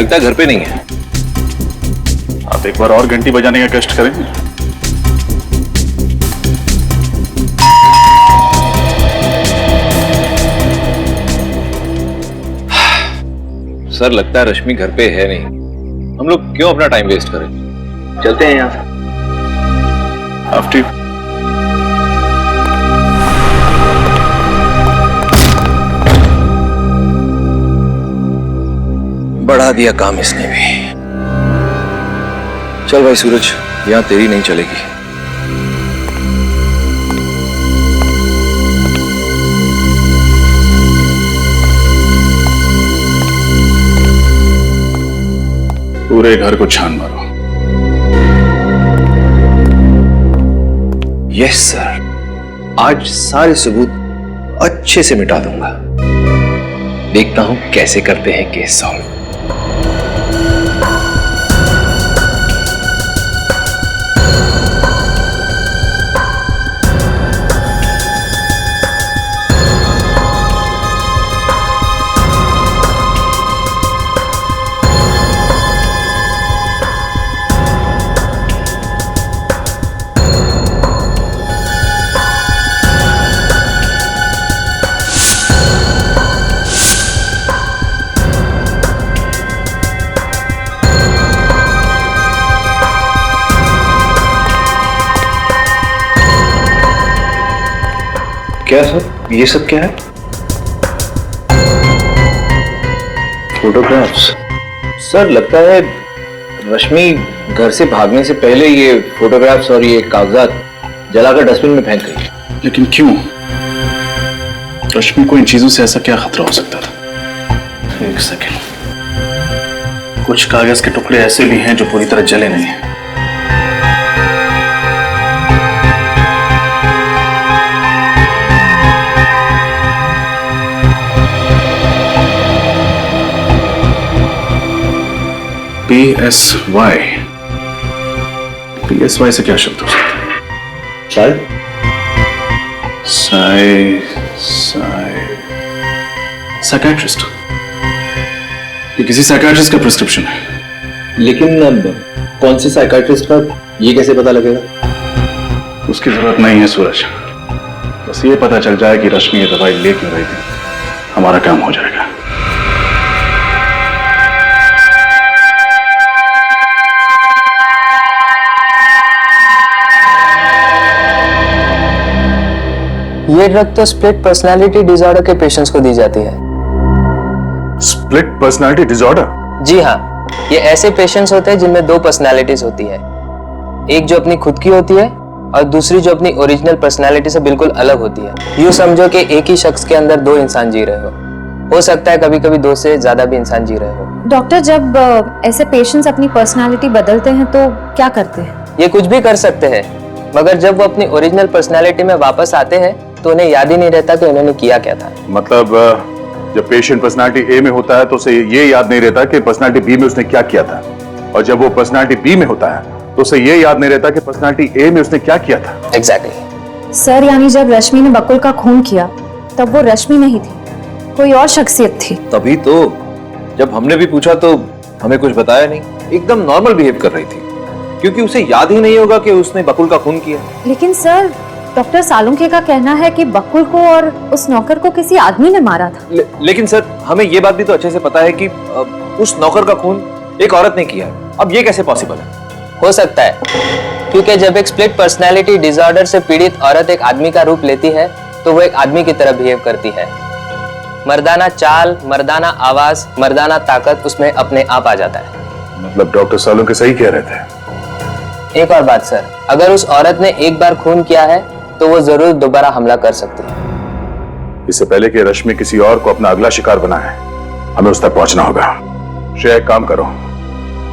लगता है घर पे नहीं है। आप एक बार और घंटी बजाने का कष्ट करेंगे? सर लगता है रश्मि घर पे है नहीं। हम लोग क्यों अपना टाइम वेस्ट करें, चलते हैं यहाँ से। आफ्टर बढ़ा दिया काम इसने भी। चल भाई सूरज, यहाँ तेरी नहीं चलेगी। पूरे घर को छान मारो। यस सर, आज सारे सबूत अच्छे से मिटा दूंगा। देखता हूं कैसे करते हैं केस सॉल्व। क्या सर, ये सब क्या है? फोटोग्राफ्स। सर लगता है रश्मि घर से भागने से पहले ये फोटोग्राफ्स और ये कागजात जलाकर डस्टबिन में फेंक गई। लेकिन क्यों? रश्मि को इन चीजों से ऐसा क्या खतरा हो सकता था? एक सेकेंड, कुछ कागज के टुकड़े ऐसे भी हैं जो पूरी तरह जले नहीं हैं। PSY। PSY से क्या शब्द हो सकता है? शायद साइकियाट्रिस्ट। ये किसी साइकियाट्रिस्ट का प्रिस्क्रिप्शन है। लेकिन अब कौन से साइकियाट्रिस्ट का, ये कैसे पता लगेगा? उसकी जरूरत नहीं है सूरज, बस ये पता चल जाए कि रश्मि ये दवाई ले क्यों रही थी, हमारा काम हो जाएगा। ये ड्रग तो स्प्लिट पर्सनालिटी डिसऑर्डर के पेशेंट्स को दी जाती है। Split personality disorder? जी हाँ, ये ऐसे पेशेंट्स होते हैं जिनमें दो पर्सनालिटीज होती है, एक जो अपनी खुद की होती है और दूसरी जो अपनी ओरिजिनल पर्सनालिटी से बिल्कुल अलग होती है। यूँ समझो कि एक ही शख्स के अंदर दो इंसान जी रहे हो सकता है कभी कभी दो से ज्यादा भी इंसान जी रहे हो। डॉक्टर, जब ऐसे पेशेंट्स अपनी पर्सनालिटी बदलते हैं तो क्या करते हैं? ये कुछ भी कर सकते हैं, मगर जब वो अपनी ओरिजिनल पर्सनालिटी में वापस आते हैं तो उन्हें याद ही नहीं रहता कि उन्होंने किया क्या था। मतलब जब पेशेंट पर्सनालिटी ए में होता है तो उसे ये याद नहीं रहता कि पर्सनालिटी बी में उसने क्या किया था, और जब वो पर्सनालिटी बी में होता है तो उसे ये याद नहीं रहता कि पर्सनालिटी ए में उसने क्या किया था। एग्जैक्टली। सर, यानी जब रश्मि ने बकुल का खून किया तब वो रश्मि नहीं थी, कोई और शख्सियत थी। तभी तो जब हमने भी पूछा तो हमें कुछ बताया नहीं, एकदम नॉर्मल बिहेव कर रही थी, क्योंकि उसे याद ही नहीं होगा कि उसने बकुल का खून किया। लेकिन सर, डॉक्टर सालुंखे का कहना है कि बकुल को और उस नौकर को किसी आदमी ने मारा था। लेकिन सर, हमें ये बात भी तो अच्छे से पता है कि उस नौकर का खून एक औरत ने किया है। अब ये कैसे पॉसिबल है? हो सकता है क्योंकि जब एक स्प्लिट पर्सनालिटी डिसऑर्डर से पीड़ित औरत एक आदमी का रूप लेती है तो वो एक आदमी की तरह बिहेव करती है। मर्दाना चाल, मर्दाना आवाज, मर्दाना ताकत उसमें अपने आप आ जाता है। मतलब डॉक्टर सालुंखे सही कह रहे थे। एक और बात सर, अगर उस औरत ने एक बार खून किया है तो वो जरूर दोबारा हमला कर सकती है। इससे पहले कि रश्मि किसी और को अपना अगला शिकार बनाए, हमें उस तक पहुंचना होगा। श्रेया, एक काम करो,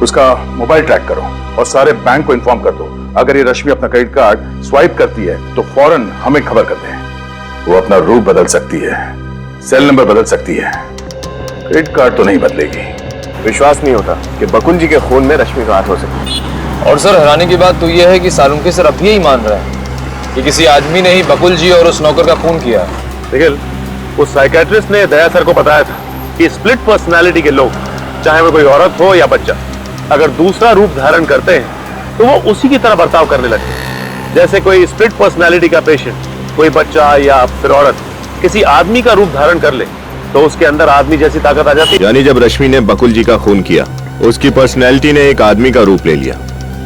उसका मोबाइल ट्रैक करो और सारे बैंक को इन्फॉर्म कर दो। अगर ये रश्मि अपना क्रेडिट कार्ड स्वाइप करती है तो फौरन हमें खबर कर दें। वो अपना रूप बदल सकती है, सेल नंबर बदल सकती है, क्रेडिट कार्ड तो नहीं बदलेगी। विश्वास नहीं होता कि बकुल जी के खून में रश्मि का हाथ हो सके। और सर, हैरानी की बात तो यह है कि सालुंखे सर अब भी यही मान रहे हैं कि किसी आदमी ने ही बकुल जी और उस नौकर का खून किया है। लेकिन उस साइकियाट्रिस्ट ने दया सर को बताया था कि स्प्लिट पर्सनालिटी के लोग चाहे वो कोई औरत हो या बच्चा, अगर दूसरा रूप धारण करते हैं तो वो उसी की तरह बर्ताव करने लगते हैं। जैसे कोई स्प्लिट पर्सनालिटी का पेशेंट, कोई बच्चा या फिर औरत किसी आदमी का रूप धारण कर ले तो उसके अंदर आदमी जैसी ताकत आ जाती है। यानी जब रश्मि ने बकुल जी का खून किया, उसकी पर्सनैलिटी ने एक आदमी का रूप ले लिया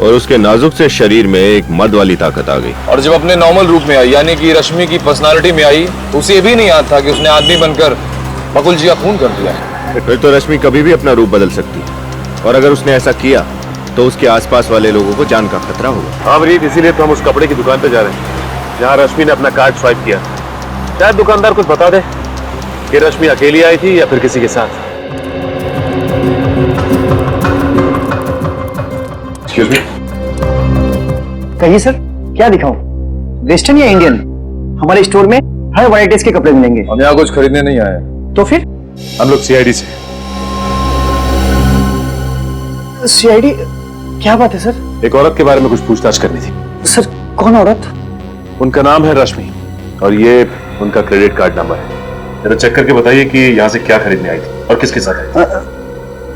और उसके नाजुक से शरीर में एक मर्द वाली ताकत आ गई। और जब अपने नॉर्मल रूप में आई, यानी कि रश्मि की पर्सनालिटी में आई, उसे ये भी नहीं याद था कि उसने आदमी बनकर बकुल जी का खून कर दिया। फिर तो रश्मि कभी भी अपना रूप बदल सकती है, और अगर उसने ऐसा किया तो उसके आसपास वाले लोगों को जान का खतरा होगा। हाँ वरीद, इसीलिए तो हम उस कपड़े की दुकान पे जा रहे हैं जहाँ रश्मि ने अपना कार्ड स्वाइप किया। शायद दुकानदार कुछ बता दे कि रश्मि अकेली आई थी या फिर किसी के साथ। एक्सक्यूज मी, कहिए सर, क्या दिखाऊं? वेस्टर्न या इंडियन? हमारे स्टोर में हर वैरायटीज के कपड़े मिलेंगे। हम यहाँ कुछ खरीदने नहीं आए। तो फिर हम लोग सीआईडी से। सीआईडी? क्या बात है सर? एक औरत के बारे में कुछ पूछताछ करनी थी। सर, कौन औरत? उनका नाम है रश्मि और ये उनका क्रेडिट कार्ड नंबर है। जरा चेक करके बताइए कि यहाँ से क्या खरीदने आई थी और किसके साथ आई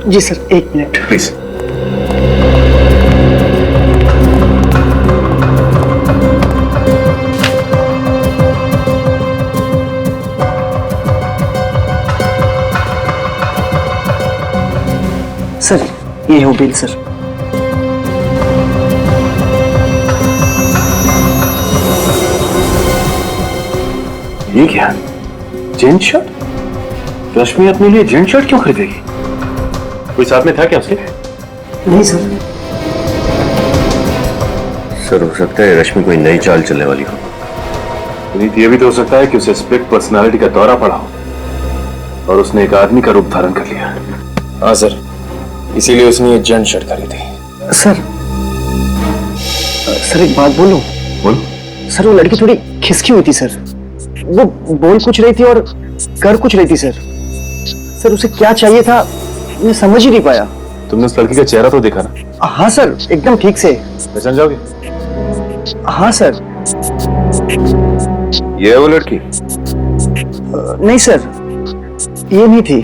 थी। जी सर, एक मिनट प्लीज। सर, ये हो बिल सर। ये क्या? Gents shirt? रश्मि अपने लिए जेंट्स शर्ट क्यों खरीदेगी? कोई साथ में था क्या उसके? नहीं सर। सर, हो सकता है रश्मि कोई नई चाल चलने वाली हो। पुनीत, ये भी तो हो सकता है कि उसे स्प्लिट पर्सनालिटी का दौरा पड़ा हो और उसने एक आदमी का रूप धारण कर लिया। हाँ सर, इसीलिए उसने ये जेंट शर्ट खरीदी। सर, एक बात बोलूं? बोल। सर, वो लड़की थोड़ी खिसकी हुई थी सर। वो बोल कुछ रही थी और कर कुछ रही थी सर। सर, उसे क्या चाहिए था मैं समझ ही नहीं पाया। तुमने उस लड़की का चेहरा तो देखा ना? हाँ सर, एकदम ठीक से। पहचान जाओगे? हाँ सर। ये है वो लड़की? नहीं सर, ये नहीं थी।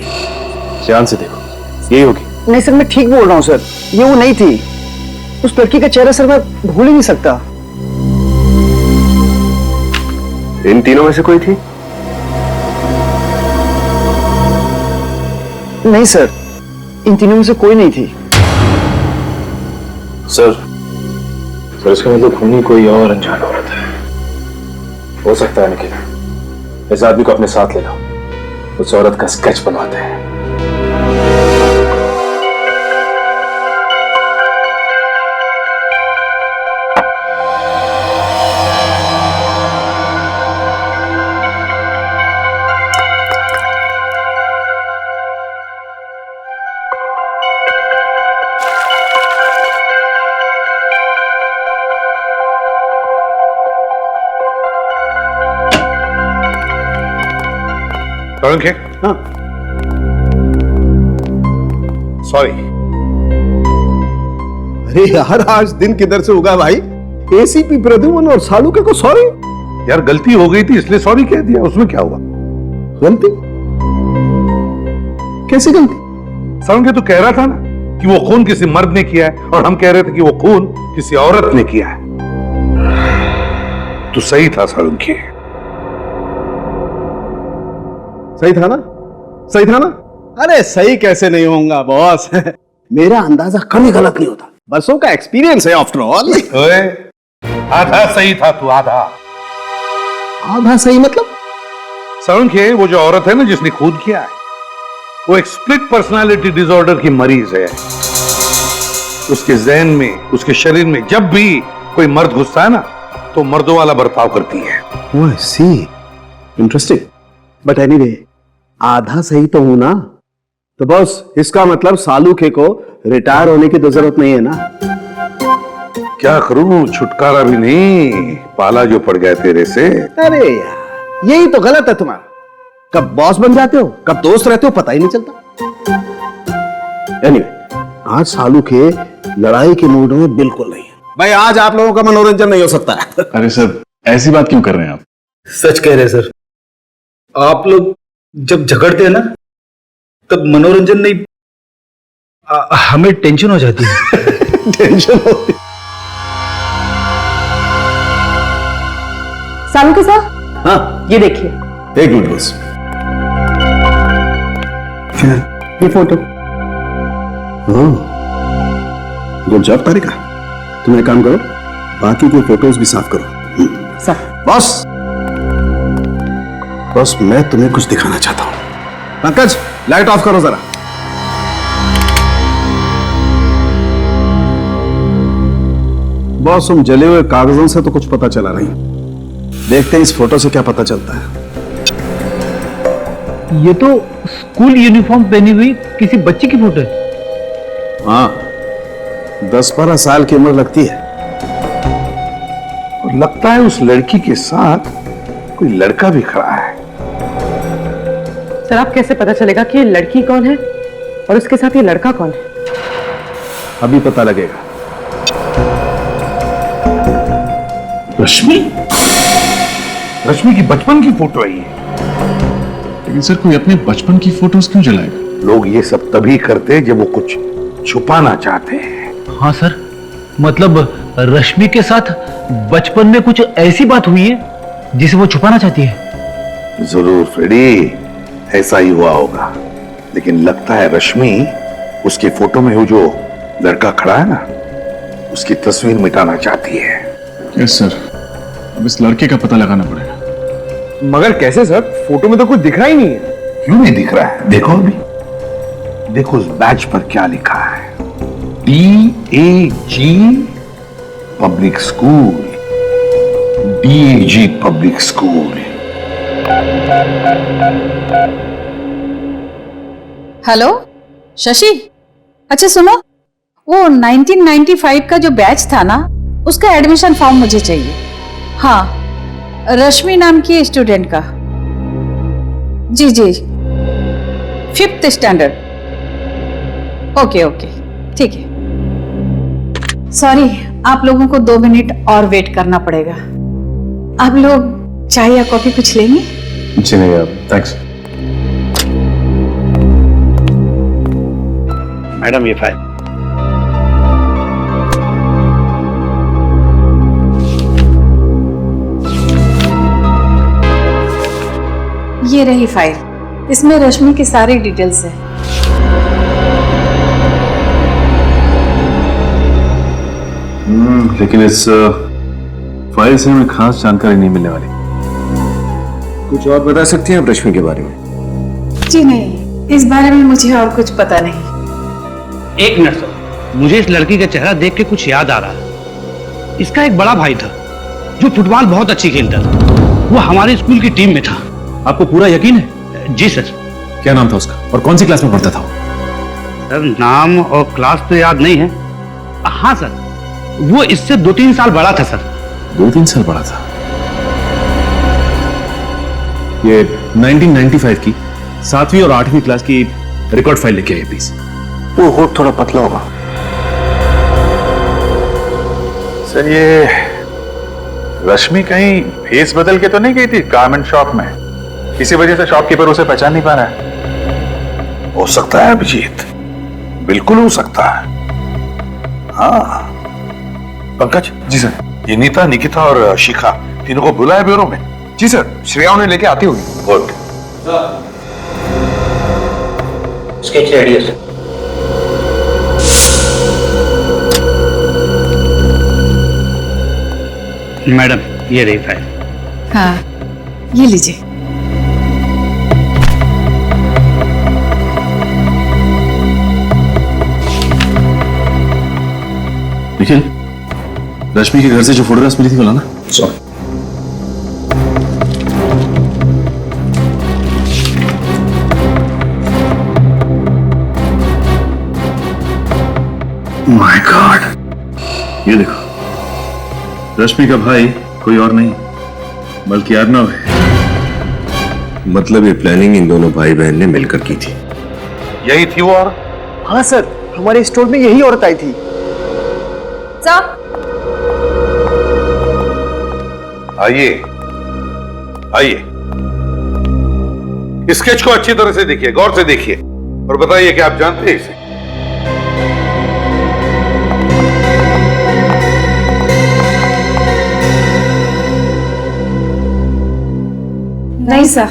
ध्यान से देखो, यही होगी। नहीं सर, मैं ठीक बोल रहा हूँ सर, ये वो नहीं थी। उस लड़की का चेहरा सर मैं भूल ही नहीं सकता। इन तीनों में से कोई थी? नहीं सर, इन तीनों में से कोई नहीं थी। सर, इसका मतलब खूनी कोई और अनजान औरत है। हो सकता है निखिल, इस आदमी को अपने साथ ले लो, उस औरत का स्केच बनवाते हैं। हाँ। सॉरी। अरे यार, आज दिन किधर से उगा भाई? एसीपी प्रद्युमन और सालुके को सॉरी? यार गलती हो गई थी इसलिए सॉरी कह दिया, उसमें क्या हुआ? गलती? कैसी गलती? सालुके तो कह रहा था ना कि वो खून किसी मर्द ने किया है और हम कह रहे थे कि वो खून किसी औरत ने किया है। तो सही था सालुके। सही था ना? सही था ना? अरे सही कैसे नहीं होऊंगा बॉस? मेरा अंदाजा कभी गलत नहीं होता, बरसों का एक्सपीरियंस है आफ्टर ऑल। आधा सही था तू, आधा। आधा सही मतलब? सालुके, वो जो औरत है ना जिसने खून किया है, वो एक स्प्लिट पर्सनालिटी डिसऑर्डर की मरीज है। उसके ज़हन में, उसके शरीर में जब भी कोई मर्द घुसता है ना तो मर्दों वाला बर्ताव करती है। ओह, सी इंटरेस्टिंग। बट एनीवे, आधा सही तो हूं ना? तो बॉस, इसका मतलब सालुके को रिटायर होने की तो जरूरत नहीं है ना? क्या करूं, छुटकारा भी नहीं, पाला जो पड़ गया तेरे से। अरे यार, यही तो गलत है तुम्हारा। कब बॉस बन जाते हो, कब दोस्त रहते हो, पता ही नहीं चलता। एनीवे, आज सालुके लड़ाई के मूड में बिल्कुल नहीं है। भाई, आज आप लोगों का मनोरंजन नहीं हो सकता है। अरे सर, ऐसी बात क्यों कर रहे हैं आप? सच कह रहे हैं सर। आप लोग जब झगड़ते हैं ना, तब मनोरंजन नहीं हमें टेंशन हो जाती है। टेंशन होती। सालुंखे साहब, हाँ, ये देखिए, एक मिनट बस। ये फोटो। गुड जॉब तारिका। तुम एक काम करो, बाकी के फोटोज भी साफ करो। सर, बॉस, बॉस मैं तुम्हें कुछ दिखाना चाहता हूं। पंकज, लाइट ऑफ करो जरा। बॉस, हम जले हुए कागजों से तो कुछ पता चला नहीं, देखते हैं इस फोटो से क्या पता चलता है। ये तो स्कूल यूनिफॉर्म पहनी हुई किसी बच्ची की फोटो है। हाँ, 10-12 साल की उम्र लगती है, और लगता है उस लड़की के साथ कोई लड़का भी खड़ा है। सर आप कैसे पता चलेगा कि ये लड़की कौन है और उसके साथ ये लड़का कौन है? अभी पता लगेगा। रश्मि, रश्मि की बचपन की फोटो है ये। लेकिन सर कोई अपने बचपन की फोटोज क्यों जलाएगा? लोग ये सब तभी करते जब वो कुछ छुपाना चाहते हैं। हाँ सर, मतलब रश्मि के साथ बचपन में कुछ ऐसी बात हुई है जिसे वो छुपाना चाहती है। जरूर फ्रेडी, ऐसा ही हुआ होगा। लेकिन लगता है रश्मि उसकी फोटो में वो जो लड़का खड़ा है ना, उसकी तस्वीर मिटाना चाहती है। यस सर, अब इस लड़के का पता लगाना पड़ेगा। मगर कैसे सर? फोटो में तो कुछ दिख रहा ही नहीं है। क्यों नहीं दिख रहा है? देखो अभी, देखो उस बैच पर क्या लिखा है। DAG public school, DAG public school. Hello Shashi, अच्छा सुनो, वो 1995 का जो बैच था ना, उसका एडमिशन फॉर्म मुझे चाहिए। हाँ, रश्मि नाम की स्टूडेंट का। जी जी, 5th स्टैंडर्ड। ओके ओके, ठीक है। सॉरी, आप लोगों को 2 मिनट और वेट करना पड़ेगा। आप लोग चाय या कॉफी कुछ लेंगे? जी नहीं, थैंक्स। मैडम ये फाइल। ये रही फाइल, इसमें रश्मि की सारी डिटेल्स है। लेकिन इस फाइल से हमें खास जानकारी नहीं मिलने वाली। कुछ और बता सकती हैं आप रश्मि के बारे में? जी नहीं, इस बारे में मुझे और कुछ पता नहीं। एक मिनट सर, मुझे इस लड़की का चेहरा देख के कुछ याद आ रहा है। इसका एक बड़ा भाई था जो फुटबॉल बहुत अच्छी खेलता था, वो हमारे स्कूल की टीम में था। आपको पूरा यकीन है? जी सर। क्या नाम था उसका और कौन सी क्लास में पढ़ता था? सर नाम और क्लास तो याद नहीं है। हाँ सर, वो इससे 2-3 साल बड़ा था सर। 2-3 साल बड़ा था। ये 1995 की 7वीं और 8वीं क्लास की रिकॉर्ड फाइल लेके आइए प्लीज। वो होठ थोड़ा पतला होगा। सर ये रश्मि कहीं फेस बदल के तो नहीं गई थी गारमेंट शॉप में? किसी वजह से शॉपकीपर उसे पहचान नहीं पा रहा है। हो सकता है अभिजीत, बिल्कुल हो सकता है। हाँ पंकज। जी सर। ये नीता, निकिता और शिखा तीनों को बुलाया ब्यूरो में? जी सर, श्रेया उन्हें लेके आती होगी। गुड। स्केच रेडी है सर। मैडम ये रही फाइल। हाँ, ये लीजिए। निखिल, रश्मि के घर से जो फोटोग्राफ्स मिली थी बोला ना? सॉरी। माय गॉड, ये देखो, रश्मि का भाई कोई और नहीं बल्कि अर्नव है। मतलब ये प्लानिंग इन दोनों भाई बहन ने मिलकर की थी। यही थी वो? और हाँ सर, हमारे स्टोर में यही औरत आई थी। आइए आइए, स्केच को अच्छी तरह से देखिए, गौर से देखिए और बताइए कि आप जानते हैं इसे? नहीं सर।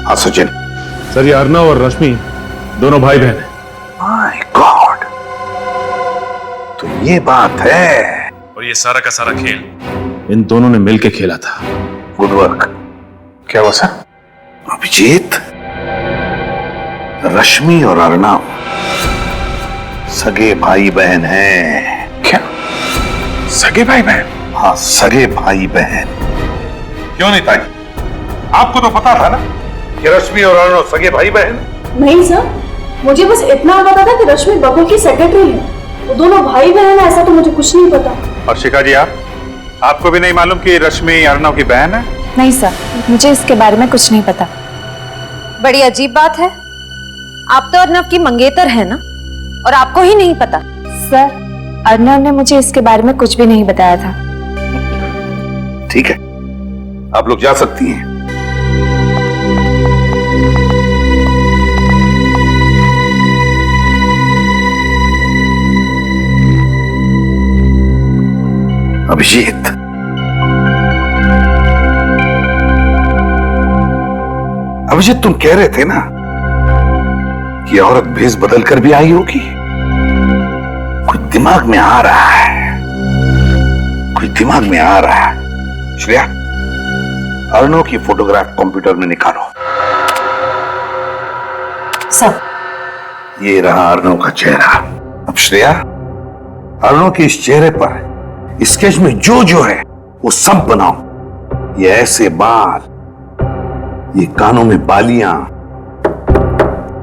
हाँ सचिन। सर ये अर्नव और रश्मि दोनों भाई बहन हैं। माय गॉड, तो ये बात है। और ये सारा का सारा खेल इन दोनों ने मिलके खेला था। Good work. क्या हुआ सर? अभिजीत, रश्मि और अर्नव सगे भाई बहन हैं। क्या सगे भाई बहन? हाँ, सगे भाई बहन। क्यों नहीं ताई, आपको तो पता था ना कि रश्मि और अर्नव सगे भाई बहन हैं? नहीं सर, मुझे बस इतना पता था कि रश्मि बकुल की सेक्रेटरी है। वो दोनों भाई बहन है, ऐसा तो मुझे कुछ नहीं पता। और शिखा जी, आपको भी नहीं मालूम कि रश्मि अर्नव की बहन है? नहीं सर, मुझे इसके बारे में कुछ नहीं पता। बड़ी अजीब बात है, आप तो अर्नव की मंगेतर है ना, और आपको ही नहीं पता। सर, अर्नव ने मुझे इसके बारे में कुछ भी नहीं बताया था। ठीक है, आप लोग जा सकती हैं। अभिजीत, अभिजीत, तुम कह रहे थे ना कि औरत भेष बदल कर भी आई होगी। कुछ दिमाग में आ रहा है, कुछ दिमाग में आ रहा है। श्रेया, अर्नव की फोटोग्राफ कंप्यूटर में निकालो। सर, ये रहा अर्नव का चेहरा। अब श्रेया, अर्नव के इस चेहरे पर स्केच में जो जो है वो सब बनाओ। ये ऐसे बाल, ये कानों में बालियां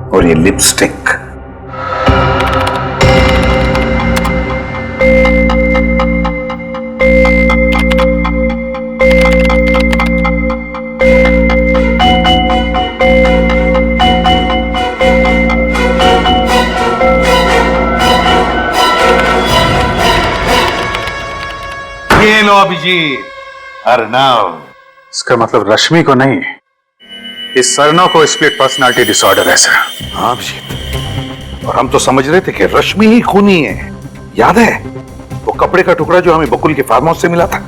और ये लिपस्टिक। ये लो अभिजीत, अर्नव। इसका मतलब रश्मि को नहीं, इस अर्नव को स्प्लिट पर्सनालिटी डिसऑर्डर है सर। हाँ अभिजीत, और हम तो समझ रहे थे कि रश्मि ही खूनी है। याद है वो कपड़े का टुकड़ा जो हमें बकुल के फार्म हाउस से मिला था?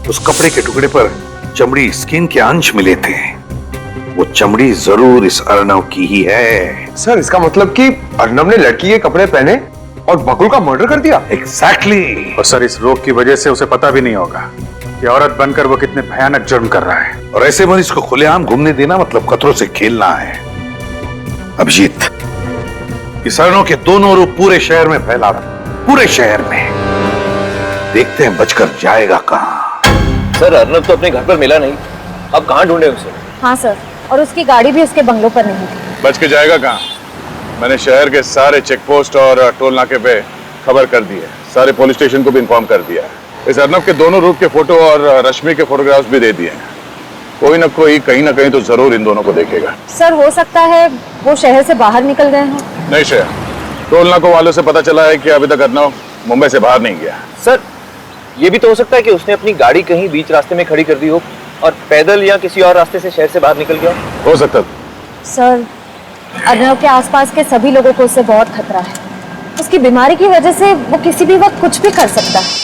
उस कपड़े के टुकड़े पर चमड़ी, स्किन के अंश मिले थे। वो चमड़ी जरूर इस अर्नव की ही है। सर, इसका मतलब कि अर्नव ने लड़की के कपड़े पहने और बकुल का मर्डर कर दिया? एग्जैक्टली। और सर, इस रोग की वजह से उसे पता भी नहीं होगा कि औरत बनकर वो कितने भयानक जुर्म कर रहा है। और ऐसे मरीज को खुलेआम घूमने देना मतलब खतरों से खेलना है। अभिजीत, इस अर्नव के दोनों रूप पूरे शहर में फैला दो, पूरे शहर में। देखते हैं बचकर जाएगा कहां। सर, अर्नव तो अपने घर पर मिला नहीं, अब कहां ढूंढे उसे? हाँ सर, और उसकी गाड़ी भी उसके बंगलों पर नहीं थी। बच के जाएगा कहां? मैंने शहर के सारे चेक पोस्ट और टोल नाके पे खबर कर दी है, सारे पुलिस स्टेशन को भी इन्फॉर्म कर दिया है। इस अर्नव के दोनों रूप के फोटो और रश्मि के फोटोग्राफ्स भी दे दिए हैं। कोई ना कोई कहीं ना कहीं तो जरूर इन दोनों को देखेगा। सर, हो सकता है वो शहर से बाहर निकल गए हों। नहीं श्रेया, टोल नाकों वालों से पता चला है कि अभी तक अर्नव मुंबई से बाहर नहीं गया। सर, ये भी तो हो सकता है कि उसने अपनी गाड़ी कहीं बीच रास्ते में खड़ी कर दी हो और पैदल या किसी और रास्ते से शहर से बाहर निकल गया हो सकता है। सर, अर्नव के आसपास के सभी लोगों को उससे बहुत खतरा है। उसकी बीमारी की वजह से वो किसी भी वक्त कुछ भी कर सकता है।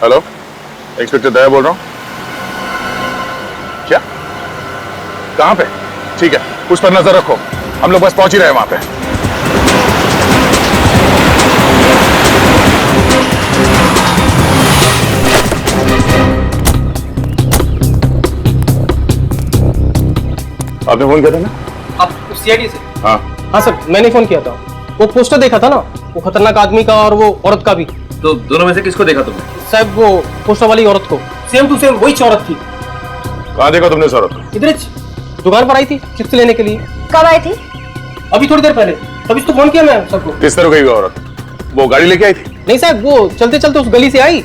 हेलो, इंस्पेक्टर दया बोल रहा हूँ। क्या? कहाँ पे? ठीक है, उस पर नजर रखो, हम लोग बस पहुंच ही रहे हैं वहां पे। आपने फोन किया था ना? आप सीआईडी से? हाँ हाँ सर, मैंने फोन किया था। वो पोस्टर देखा था ना, वो खतरनाक आदमी का और वो औरत का भी। तो दोनों में से किसको देखा तुमने? साहब, वो पोस्टर वाली औरत को, सेम टू सेम वही औरत थी। कहाँ देखा तुमने इस औरत को? इधर दुकान पर आई थी चिप्स लेने के लिए। कब आई थी? अभी थोड़ी देर पहले, तभी तो फोन किया मैं सबको। किस तरह गई वो औरत? वो गाड़ी लेके आई थी? नहीं साहब, वो चलते चलते उस गली से आई,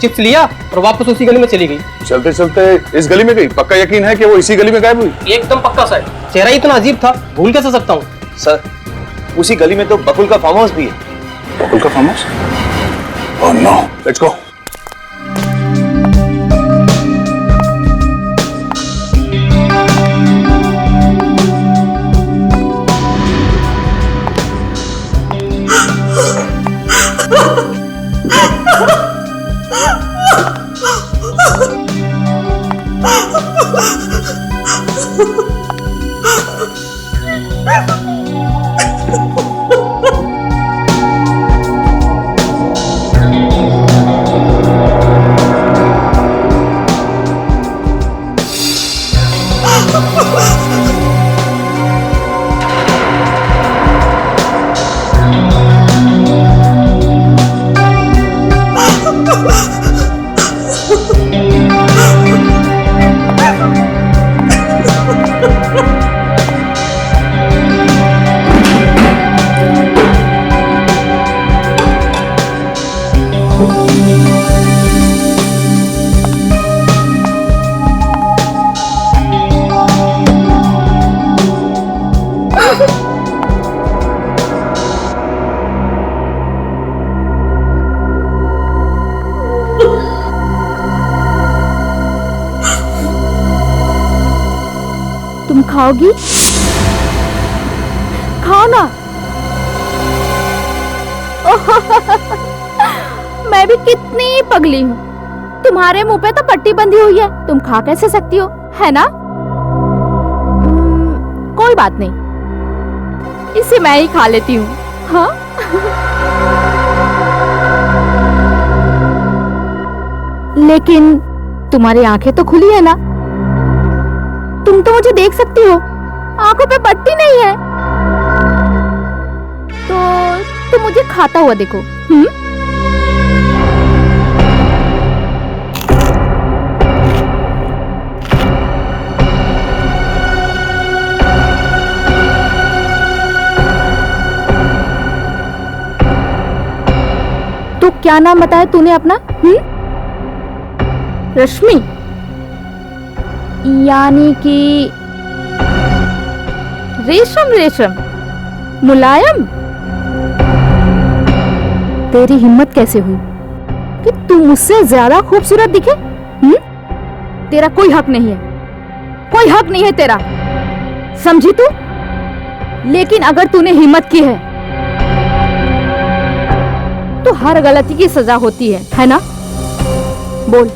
चिप्स लिया और वापस उसी गली में चली गई। चलते चलते इस गली में गई? पक्का यकीन है कि वो इसी गली में गायब हुई? एकदम पक्का साहब, चेहरा इतना अजीब था, भूल कैसे सकता हूँ। सर, उसी गली में तो बकुल का फार्म हाउस भी है। बकुल का farm house? Oh no, let's go. तुम खाओगी? खाओ ना। मैं भी कितनी पगली हूँ, तुम्हारे मुंह पे तो पट्टी बंधी हुई है, तुम खा कैसे सकती हो, है ना? कोई बात नहीं, इसे मैं ही खा लेती हूँ। हाँ? लेकिन तुम्हारी आंखें तो खुली है ना, तुम तो मुझे देख सकती हो, आंखों पे पट्टी नहीं है, तो तुम मुझे खाता हुआ देखो। तो क्या नाम बताया तूने अपना? रश्मि, यानी कि रेशम रेशम, मुलायम। तेरी हिम्मत कैसे हुई कि तू मुझसे ज्यादा खूबसूरत दिखे? तेरा कोई हक नहीं है, कोई हक नहीं है तेरा, समझी तू? लेकिन अगर तूने हिम्मत की है तो हर गलती की सजा होती है ना? बोल,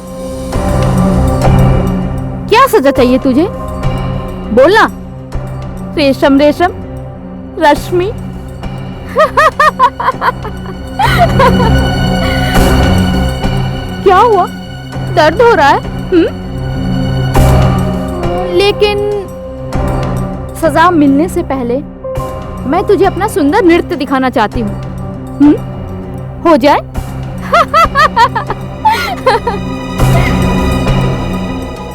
क्या सजा चाहिए तुझे? बोलना। रेशम रेशम, रश्मि। क्या हुआ? दर्द हो रहा है? लेकिन सजा मिलने से पहले मैं तुझे अपना सुंदर नृत्य दिखाना चाहती हूँ। हो जाए?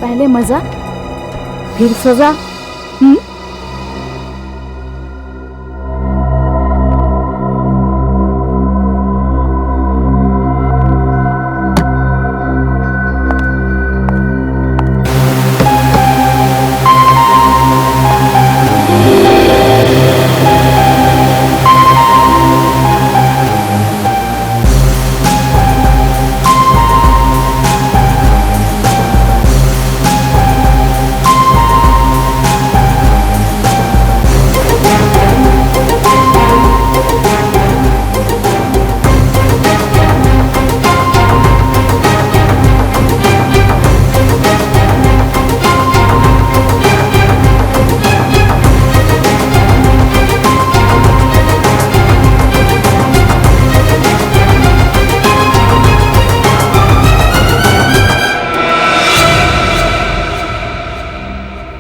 पहले मजा, फिर सजा।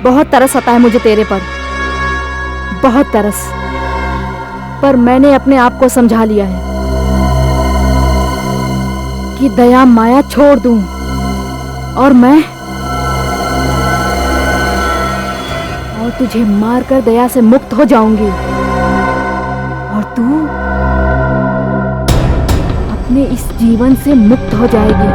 बहुत तरस आता है मुझे तेरे पर, बहुत तरस, पर मैंने अपने आप को समझा लिया है कि दया माया छोड़ दूं और तुझे मारकर दया से मुक्त हो जाऊंगी और तू अपने इस जीवन से मुक्त हो जाएगी।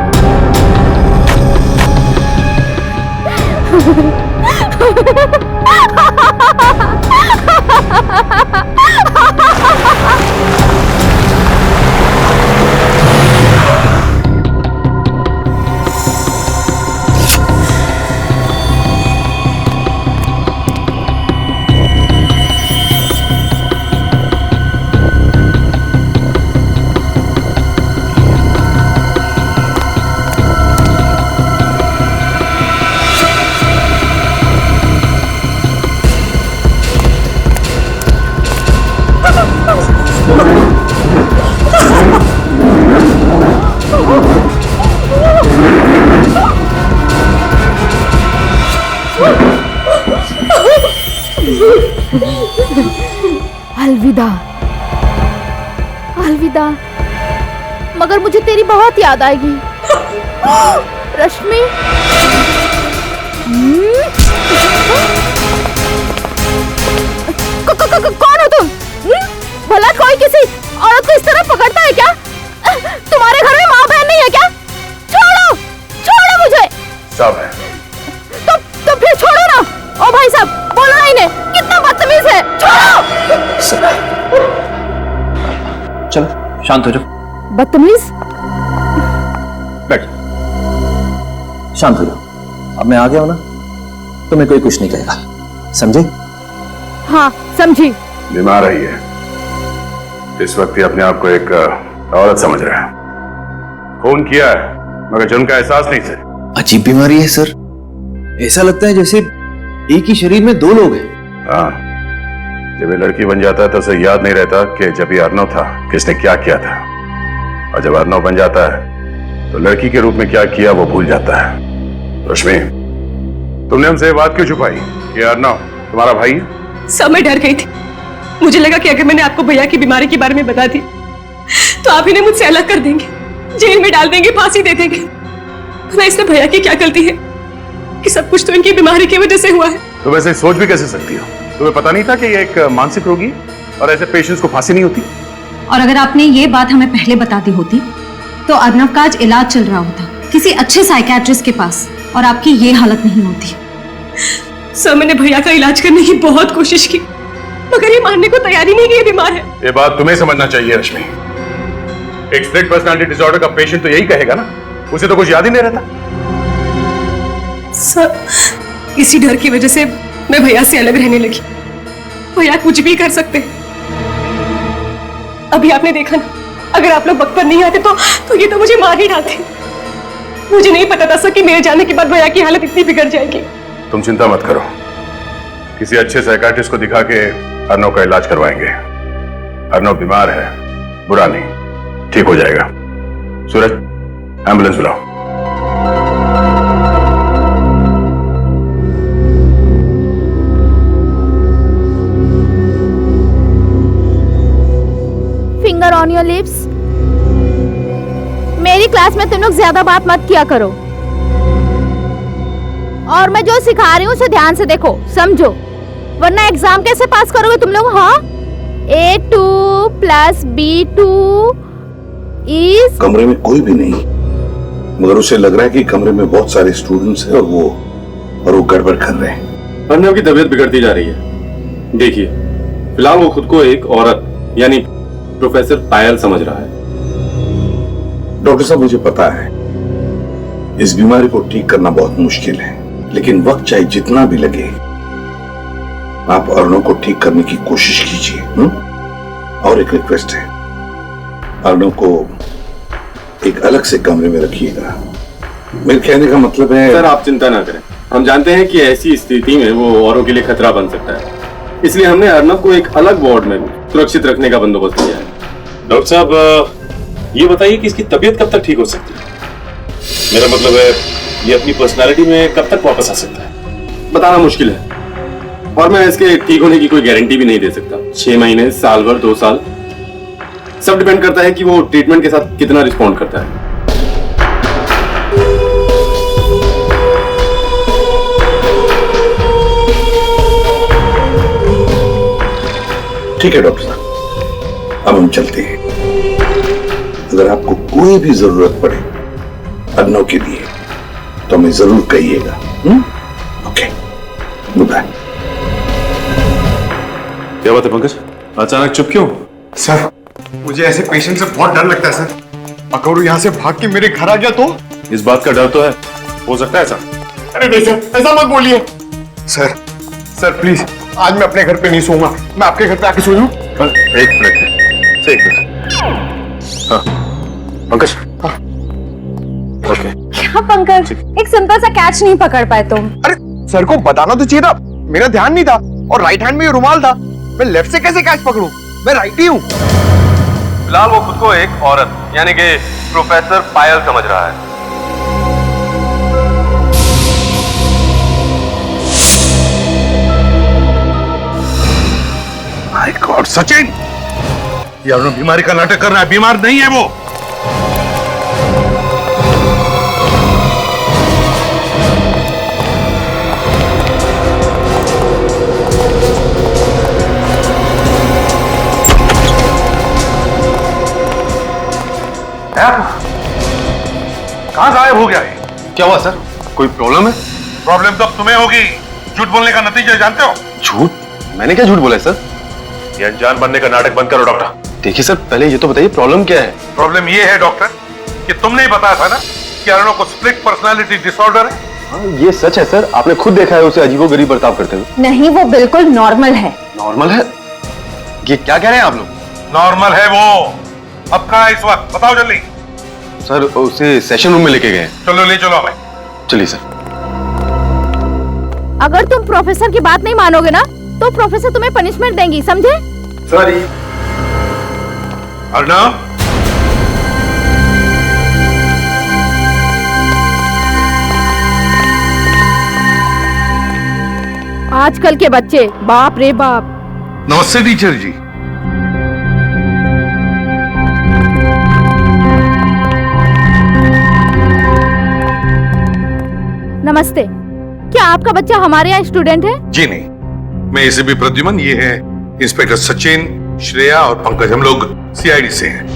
अलविदा अलविदा, मगर मुझे तेरी बहुत याद आएगी रश्मि। कौन हो तुम? भला कोई किसी औरत को इस तरह पकड़ता है क्या? तुम्हारे घर में माँ बहन नहीं है क्या? छोड़ो छोड़ो मुझे। सब है। तो फिर छोड़ो ना। ओ भाई साहब, बोलो ना इन्हें, कितना बदतमीज है। छोड़ो। चलो शांत हो जाओ। बदतमीज? बैठ, शांत हो जाओ। अब मैं आ गया हूं ना, तुम्हें कोई कुछ नहीं कहेगा, समझे? हाँ समझी। बीमार रही है, इस वक्त ही अपने आप को एक औरत समझ रहा है। खून किया है मगर जुर्म का एहसास नहीं से। अजीब बीमारी है सर, ऐसा लगता है जैसे एक ही शरीर में दो लोग हैं। हाँ, जब ये लड़की बन जाता है तो उसे याद नहीं रहता कि जब ये अर्नव था किसने क्या किया था, और जब अर्नव बन जाता है तो लड़की के रूप में क्या किया वो भूल जाता है। रश्मि, तुमने हमसे ये बात क्यों छुपाई कि अर्नव तुम्हारा भाई है? सब मैं डर गई थी। मुझे लगा कि अगर मैंने आपको भैया की बीमारी के बारे में बता दी तो आप इन्हें मुझसे अलग कर देंगे, जेल में डाल देंगे, फांसी दे देंगे। मैं इसमें भैया की क्या गलती है कि सब कुछ तो इनकी बीमारी की वजह से हुआ है। तो वैसे सोच भी कैसे सकती हो? तुम्हें पता नहीं था कि ये एक मानसिक रोगी और ऐसे पेशेंट्स को फांसी नहीं होती? और अगर आपने ये बात हमें पहले बता दी होती तो अर्नव का आज इलाज चल रहा होता किसी अच्छे साइकियाट्रिस्ट के पास, और आपकी ये हालत नहीं होती। सर, मैंने भैया का इलाज करने की बहुत कोशिश की मगर ये मानने को तैयार ही नहीं कि ये बीमार है। ये बात तुम्हें समझना चाहिए रश्मि। एक स्प्लिट पर्सनालिटी डिसऑर्डर का पेशेंट तो यही कहेगा ना, उसे तो कुछ याद ही नहीं रहता। सर, इसी डर की वजह से मैं भैया से अलग रहने लगी। भैया कुछ भी कर सकते हैं। अभी आपने देखा ना, अगर आप लोग वक्त पर नहीं आते तो ये तो मुझे मार ही डालते। मुझे नहीं पता था सर कि मेरे जाने के बाद भैया की हालत इतनी बिगड़ जाएगी। तुम चिंता मत करो, किसी अच्छे साइकियाट्रिस्ट को दिखा के अर्नव का इलाज करवाएंगे। अर्नव बीमार है, बुरा नहीं, ठीक हो जाएगा। सूरज, एम्बुलेंस बुलाओ। Finger on your lips. मेरी क्लास में तुम लोग ज्यादा बात मत किया करो, और मैं जो सिखा रही हूँ उसे ध्यान से देखो, समझो, वरना एग्जाम कैसे पास करोगे तुम लोग? हाँ, A2 + B2 इज। कमरे में कोई भी नहीं, मगर उसे लग रहा है कि कमरे में बहुत सारे स्टूडेंट्स हैं और वो गड़बड़ कर रहे हैं। अर्नव की तबीयत बिगड़ती जा रही है। देखिए, फिलहाल वो खुद को एक औरत यानी प्रोफेसर पायल समझ रहा है। डॉक्टर साहब, मुझे पता है इस बीमारी को ठीक करना बहुत मुश्किल है, लेकिन वक्त चाहे जितना भी लगे आप अर्नव को ठीक करने की कोशिश कीजिए। और एक रिक्वेस्ट है, अर्नव को एक अलग से कमरे में रखिएगा। मेरे कहने का मतलब है। सर, आप चिंता ना करें, हम जानते हैं कि ऐसी स्थिति में वो औरों के लिए खतरा बन सकता है, इसलिए हमने अर्नव को एक अलग वार्ड में सुरक्षित रखने का बंदोबस्त किया है। डॉक्टर साहब, ये बताइए कि इसकी तबीयत कब तक ठीक हो सकती है? मेरा मतलब है, ये अपनी पर्सनालिटी में कब तक वापस आ सकता है? बताना मुश्किल है, और मैं इसके ठीक होने की कोई गारंटी भी नहीं दे सकता। 6 महीने, साल भर, 2 साल, सब डिपेंड करता है कि वो ट्रीटमेंट के साथ कितना रिस्पॉन्ड करता है। ठीक है डॉक्टर साहब, अब हम चलते हैं। अगर आपको कोई भी जरूरत पड़े अर्नव के लिए तो हमें जरूर कहिएगा। Okay, good bye. क्या बात है पंकज, अचानक चुप क्यों? सर, मुझे ऐसे पेशेंट से बहुत डर लगता है सर। अगर वो यहाँ से भाग के मेरे घर आ गया तो? इस बात का डर तो है, हो सकता है ऐसा। अरे नहीं सर, ऐसा मत बोलिए। सर प्लीज, आज मैं अपने घर पे नहीं सोऊंगा, मैं आपके घर पे आके सो लूं। एक मिनट। हाँ पंकज। हाँ ओके। क्या पंकज, एक सिंपल सा कैच नहीं पकड़ पाए तुम? अरे सर को बताना तो चाहिए था, मेरा ध्यान नहीं था, और राइट हैंड में ये रुमाल था, मैं लेफ्ट से कैसे कैच पकड़ूं? मैं राइट ही हूँ। फिलहाल वो खुद को एक औरत यानी कि प्रोफेसर पायल समझ रहा है। माय गॉड सचिन, ये अर्नव बीमारी का नाटक कर रहा है, बीमार नहीं है वो। कहां गायब हो गया है? क्या हुआ सर, कोई प्रॉब्लम है? प्रॉब्लम तो अब तुम्हें होगी। झूठ बोलने का नतीजा जानते हो? झूठ? मैंने क्या झूठ बोला है सर? ये अनजान बनने का नाटक बंद करो डॉक्टर। देखिए सर, पहले ये तो बताइए प्रॉब्लम क्या है? प्रॉब्लम ये है डॉक्टर कि तुमने ही बताया था ना कि अर्नव को स्प्लिट पर्सनालिटी डिसऑर्डर है। हाँ, ये सच है सर, आपने खुद देखा है उसे अजीबोगरीब बर्ताव करते हुए। नहीं, वो बिल्कुल नॉर्मल है। नॉर्मल है? ये क्या कह रहे हैं आप लोग? नॉर्मल है वो। अब कहाँ है इस वक्त, बताओ जल्दी। सर उसे सेशन रूम में लेके गए। चलो ले चलो हमें। चलिए सर। अगर तुम प्रोफेसर की बात नहीं मानोगे ना तो प्रोफेसर तुम्हें पनिशमेंट देंगी, समझे? सॉरी। अर्नव, आजकल के बच्चे, बाप रे बाप। नमस्ते टीचर जी। नमस्ते। क्या आपका बच्चा हमारे यहाँ स्टूडेंट है? जी नहीं, मैं एसीपी प्रद्युमन, ये है इंस्पेक्टर सचिन, श्रेया और पंकज। हम लोग सीआईडी से हैं।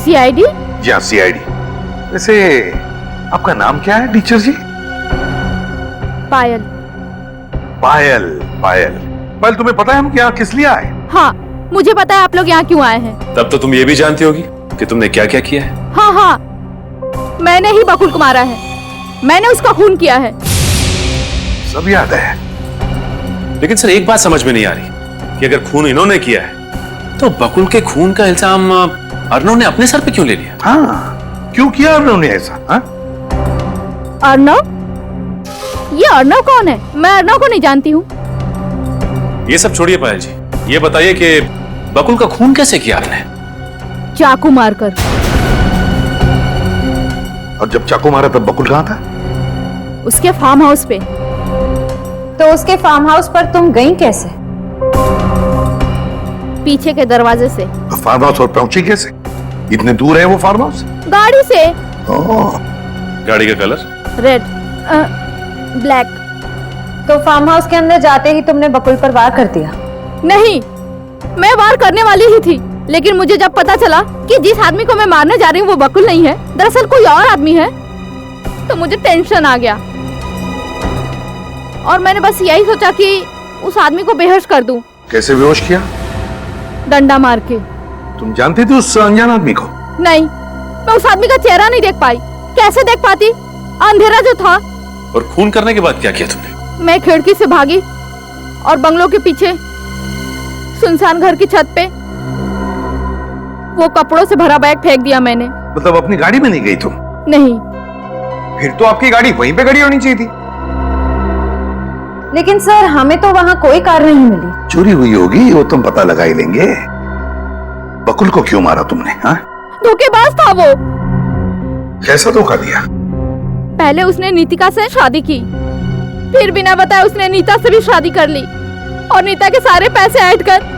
सीआईडी? जी हाँ, सीआईडी। वैसे आपका नाम क्या है टीचर जी? पायल। पायल। पायल, पायल तुम्हें पता है हम यहाँ किस लिए आए? हाँ, मुझे पता है आप लोग यहाँ क्यों आए हैं। तब तो तुम ये भी जानती होगी कि तुमने क्या क्या किया है। हाँ हाँ, मैंने ही बकुल को मारा है, मैंने उसका खून किया है। सब याद है। लेकिन सर एक बात समझ में नहीं आ रही कि अगर खून इन्होंने किया है तो बकुल के खून का इल्जाम अर्नव ने अपने सर पे क्यों ले लिया? हाँ, क्यों किया अर्नव ने ऐसा? हाँ? अर्नव? ये अर्नव कौन है? मैं अर्नव को नहीं जानती हूँ। ये सब छोड़िए पायल जी, ये बताइए कि बकुल का खून कैसे किया आपने? चाकू मारकर। और जब चाकू मारा तब बकुल कहाँ था? उसके फार्म हाउस पे। तो उसके फार्म हाउस पर तुम गई कैसे? पीछे के दरवाजे से। तो फार्म हाउस और पहुंची कैसे? इतने दूर है वो फार्म हाउस? गाड़ी से। गाड़ी का कलर? Red, black. तो फार्म हाउस के अंदर जाते ही तुमने बकुल पर वार कर दिया? नहीं, मैं वार करने वाली ही थी, लेकिन मुझे जब पता चला कि जिस आदमी को मैं मारने जा रही हूँ वो बकुल नहीं है, दरअसल कोई और आदमी है, तो मुझे टेंशन आ गया और मैंने बस यही सोचा कि उस आदमी को बेहोश कर दूं। कैसे बेहोश किया? डंडा मार के। तुम जानती थी उस अनजान आदमी को? नहीं, मैं उस आदमी का चेहरा नहीं देख पाई। कैसे देख पाती, अंधेरा जो था। और खून करने के बाद क्या किया तुमने? मैं खिड़की से भागी और बंगलों के पीछे सुनसान घर की छत पे वो कपड़ों से भरा बैग फेंक दिया मैंने। मतलब अपनी गाड़ी में नहीं गई तुम? नहीं। फिर तो आपकी गाड़ी वहीं पे खड़ी होनी चाहिए थी। लेकिन सर, हमें तो वहां कोई कार नहीं मिली। चोरी हुई होगी, वो तुम पता लगा ही लेंगे। बकुल को क्यों मारा तुमने? हाँ? धोखेबाज था वो। कैसा धोखा दिया? पहले उसने नीतिका से शादी की, फिर बिना बताए उसने नीता से भी शादी कर ली और नीता के सारे पैसे ऐड कर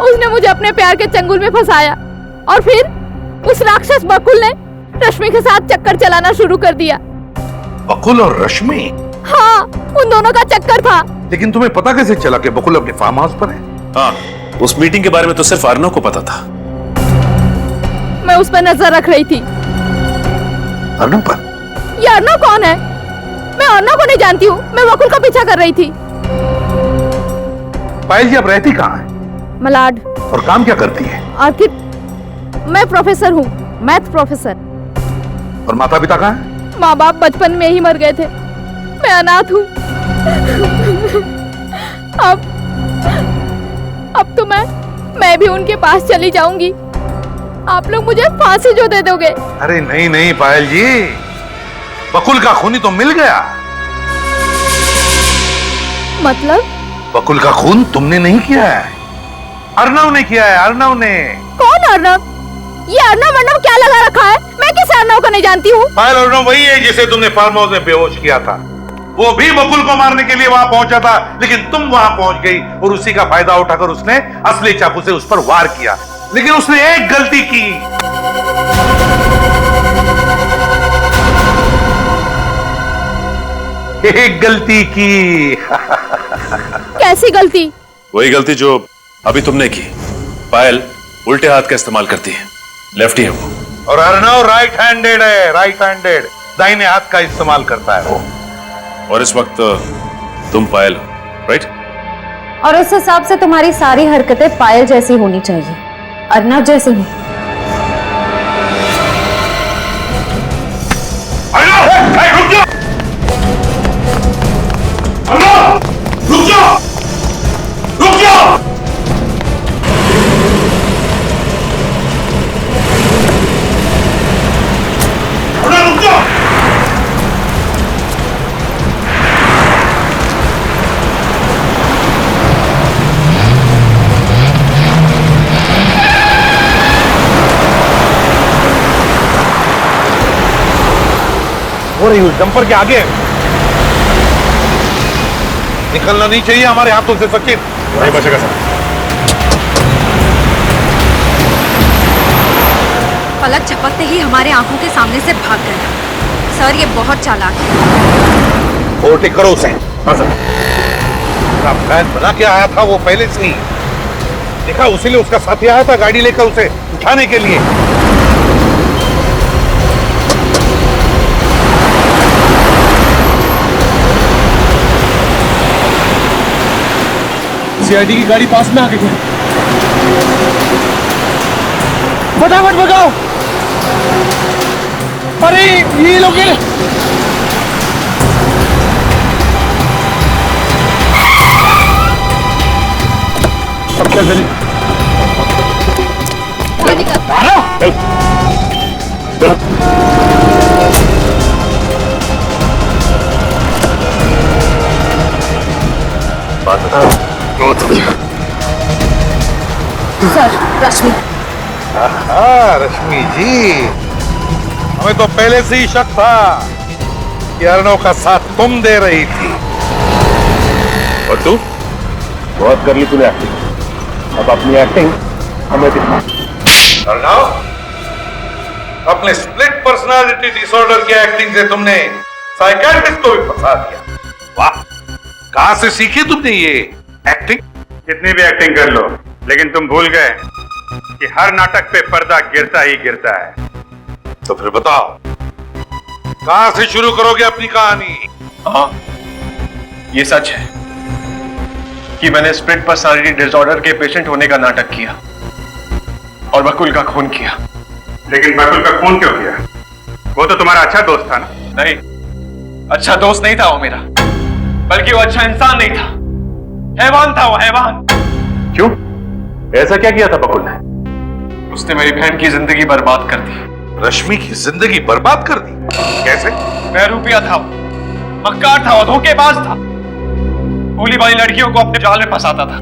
उसने मुझे अपने प्यार के चंगुल में फंसाया और फिर उस राक्षस बकुल ने रश्मि के साथ चक्कर चलाना शुरू कर दिया। बकुल और रश्मि? हाँ, उन दोनों का चक्कर था। लेकिन तुम्हें पता कैसे चला कि बकुल अपने फार्म हाउस पर है? हाँ, उस मीटिंग के बारे में तो सिर्फ अर्नव को पता था। मैं उस पर नजर रख रही थी। अर्नव पर? ये अर्नव कौन है? मैं अर्नव को नहीं जानती हूँ, मैं बकुल का पीछा कर रही थी। पायल जी, आप रहती कहाँ है? मलाड। और काम क्या करती है? आर्किट। मैं प्रोफेसर हूँ, मैथ प्रोफेसर। और माता पिता कहाँ है? माँ बाप बचपन में ही मर गए थे, मैं अनाथ हूँ। अब तो मैं भी उनके पास चली जाऊंगी। आप लोग मुझे फांसी जो दे दोगे। अरे नहीं नहीं पायल जी, बकुल का खूनी तो मिल गया। मतलब? बकुल का खून तुमने नहीं किया है, अर्नव ने किया है। अर्नव ने। कौन अर्नव? ये अर्नव क्या लगा रखा है? मैं किस अर्नव को नहीं जानती हूँ। पायल, अर्नव वही है जिसे तुमने फार्म हाउस में बेहोश किया था। वो भी बकुल को मारने के लिए वहां पहुंचा था, लेकिन तुम वहां पहुंच गई और उसी का फायदा उठाकर उसने असली चाकू से उस पर वार किया। लेकिन उसने एक गलती की। एक गलती की। कैसी गलती? वही गलती जो अभी तुमने की। पायल उल्टे हाथ का इस्तेमाल करती है, लेफ्टी है वो। और अर्णव राइट हैंडेड है, राइट हैंडेड, दाहिने हाथ का इस्तेमाल करता है वो। और इस वक्त तुम पायल हो, राइट? और उस हिसाब से तुम्हारी सारी हरकतें पायल जैसी होनी चाहिए, अर्नव जैसी नहीं। रुक जाओ, रुक जाओ। हो रही हूँ डंपर के आगे। निकलना नहीं चाहिए हमारे हाथों से सचिन। नहीं बचेगा सर। पलक झपकते ही हमारे आंखों के सामने से भाग गया। सर ये बहुत चालाक है। ओवरटेक करो उसे। हाँ सर। प्लान बना के आया था वो पहले से ही। देखा, उसी लिए उसका साथी आया था गाड़ी लेकर उसे उठाने के लिए। सीआईडी की गाड़ी पास में आ गई है। फटाफट भगाओ। अरे ये लोग सर, रश्मि। रश्मि जी, हमें तो पहले से ही शक था कि अर्णव का साथ तुम दे रही थी। और तू? बहुत कर ली तूने एक्टिंग, अब अपनी एक्टिंग हमें दिखा। अर्णव, अपने स्प्लिट पर्सनालिटी डिसऑर्डर की एक्टिंग से तुमने साइकियाट्रिस्ट को भी फंसा दिया। वाह, कहां से सीखी तुमने ये एक्टिंग? कितनी भी एक्टिंग कर लो, लेकिन तुम भूल गए कि हर नाटक पे पर्दा गिरता ही गिरता है। तो फिर बताओ, कहां से शुरू करोगे अपनी कहानी? हाँ, ये सच है कि मैंने स्प्लिट पर्सनालिटी डिसऑर्डर के पेशेंट होने का नाटक किया और बकुल का खून किया। लेकिन बकुल का खून क्यों किया? वो तो तुम्हारा अच्छा दोस्त था ना? नहीं, अच्छा दोस्त नहीं था वो मेरा, बल्कि वो अच्छा इंसान नहीं था, हैवान था वो, हैवान। क्यों? ऐसा क्या किया था बकुल ने? उसने मेरी बहन की जिंदगी बर्बाद कर दी। रश्मि की जिंदगी बर्बाद कर दी? कैसे? बहरूपिया था वो, मक्कार था वो, धोखेबाज था, भोली भाली लड़कियों को अपने जाल में फंसाता था,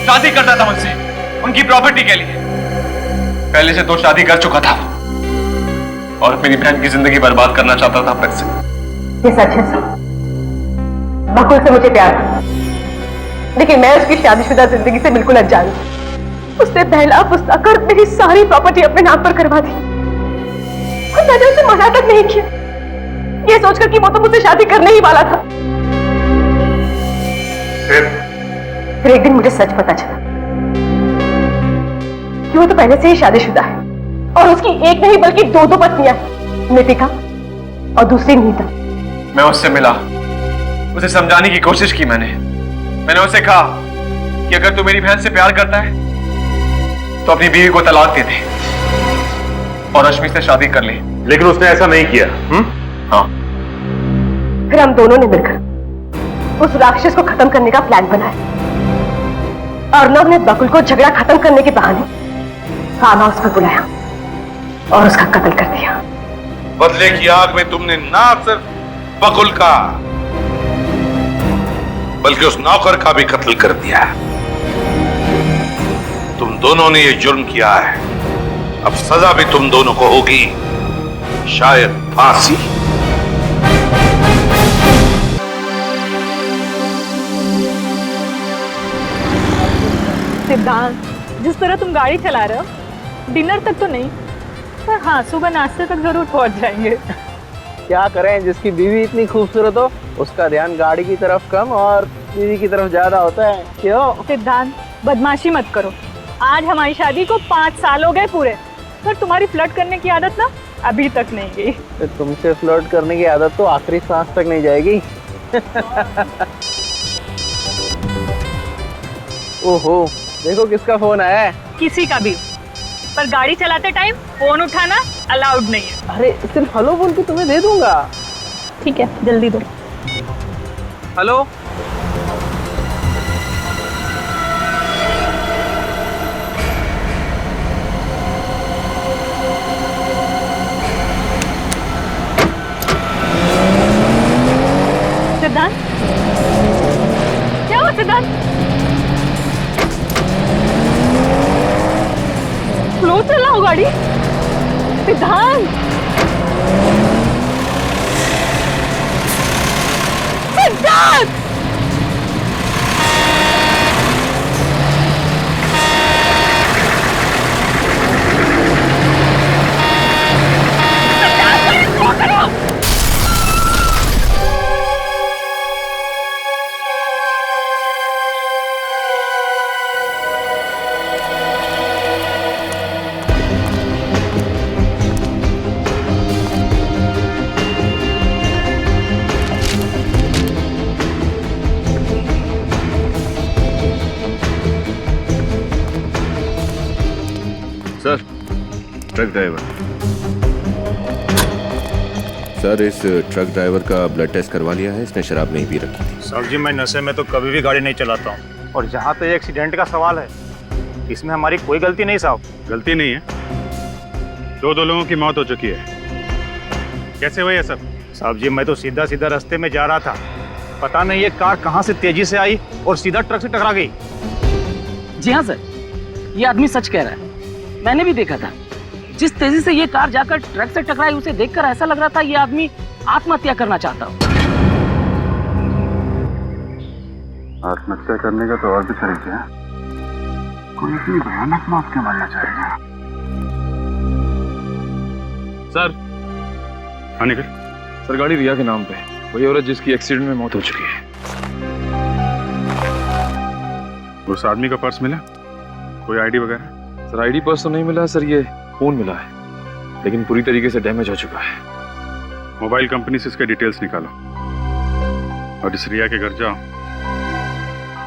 शादी करता था मुझसे उनकी प्रॉपर्टी के लिए। पहले से 2 शादी कर चुका था और मेरी बहन की जिंदगी बर्बाद करना चाहता था फिर से। ये सच है सर, बकुल से मुझे प्यार था, लेकिन मैं उसकी शादीशुदा जिंदगी से बिल्कुल अनजान थी। उसने पहला फुसलाकर मेरी सारी प्रॉपर्टी अपने नाम पर करवा दी और मैंने उसे मना तक नहीं किया, ये सोचकर कि वो तो मुझसे शादी करने ही वाला था। फिर एक दिन मुझे सच पता चला कि वो तो पहले से ही शादीशुदा है और उसकी एक नहीं बल्कि 2 पत्नियां हैं, नितिका और दूसरी नीता। मैं उससे मिला, उसे समझाने की कोशिश की मैंने उसे कहा कि अगर तू मेरी बहन से प्यार करता है तो अपनी बीवी को तलाक दे दे और रश्मि से शादी कर ले। लेकिन उसने ऐसा नहीं किया। हाँ। फिर हम दोनों ने मिलकर उस राक्षस को खत्म करने का प्लान बनाया। अर्णव ने बकुल को झगड़ा खत्म करने के बहाने फार्म हाउस पर बुलाया और उसका कत्ल कर दिया। बदले की आग में तुमने ना सिर्फ बकुल का बल्कि उस नौकर का भी कत्ल कर दिया। तुम दोनों ने ये जुर्म किया है, अब सजा भी तुम दोनों को होगी, शायद फांसी। सिद्धांत, जिस तरह तुम गाड़ी चला रहे हो, डिनर तक तो नहीं, पर हाँ सुबह नाश्ते तक जरूर पहुंच जाएंगे। क्या करें, जिसकी बीवी इतनी खूबसूरत हो उसका ध्यान गाड़ी की तरफ कम और बीवी की तरफ ज्यादा होता है। क्यों? सिद्धांत, बदमाशी मत करो। आज हमारी शादी को 5 साल हो गए पूरे, पर तुम्हारी फ्लर्ट करने की आदत ना अभी तक नहीं गई। तो तुमसे फ्लर्ट करने की आदत तो आखिरी सांस तक नहीं जाएगी। ओहो, देखो किसका फोन आया है। किसी का भी, पर गाड़ी चलाते टाइम फोन उठाना अलाउड नहीं है। अरे सिर्फ हेलो बोल के तुम्हें दे दूंगा। ठीक है, जल्दी दो। हेलो। सिद्धांत, क्या हुआ सिद्धांत? स्लो चलाओ गाड़ी सिद्धांत। सिद्धांत, सर, ट्रक ड्राइवर। सर, इस ट्रक ड्राइवर का ब्लड टेस्ट करवा लिया है, इसने शराब नहीं पी रखी थी। सर जी, मैं नशे में तो कभी भी गाड़ी नहीं चलाता हूँ, और जहाँ पे एक्सीडेंट का सवाल है, इसमें हमारी कोई गलती नहीं साहब। गलती नहीं है, दो लोगों की मौत हो चुकी है। कैसे हुआ ये सब? साहब जी, मैं तो सीधा सीधा रास्ते में जा रहा था, पता नहीं ये कार कहाँ से तेजी से आई और सीधा ट्रक से टकरा गई। जी हाँ सर, ये आदमी सच कह रहा है, मैंने भी देखा था। जिस तेजी से ये कार जाकर ट्रक से टकराई, उसे देखकर ऐसा लग रहा था ये आदमी आत्महत्या करना चाहता हो। आत्महत्या करने का तो और भी तरीके हैं, कोई इतनी भयानक मौत क्यों मरना चाहेगा? सर, हाँ निकल। सर, गाड़ी रिया के नाम पे, वही औरत जिसकी एक्सीडेंट में मौत हो चुकी है। उस आदमी का पर्स मिला? कोई आईडी वगैरह? सर, आईडी पर्स तो नहीं मिला सर, ये फोन मिला है, लेकिन पूरी तरीके से डैमेज हो चुका है। मोबाइल कंपनी से इसके डिटेल्स निकालो और इस रिया के घर जाओ,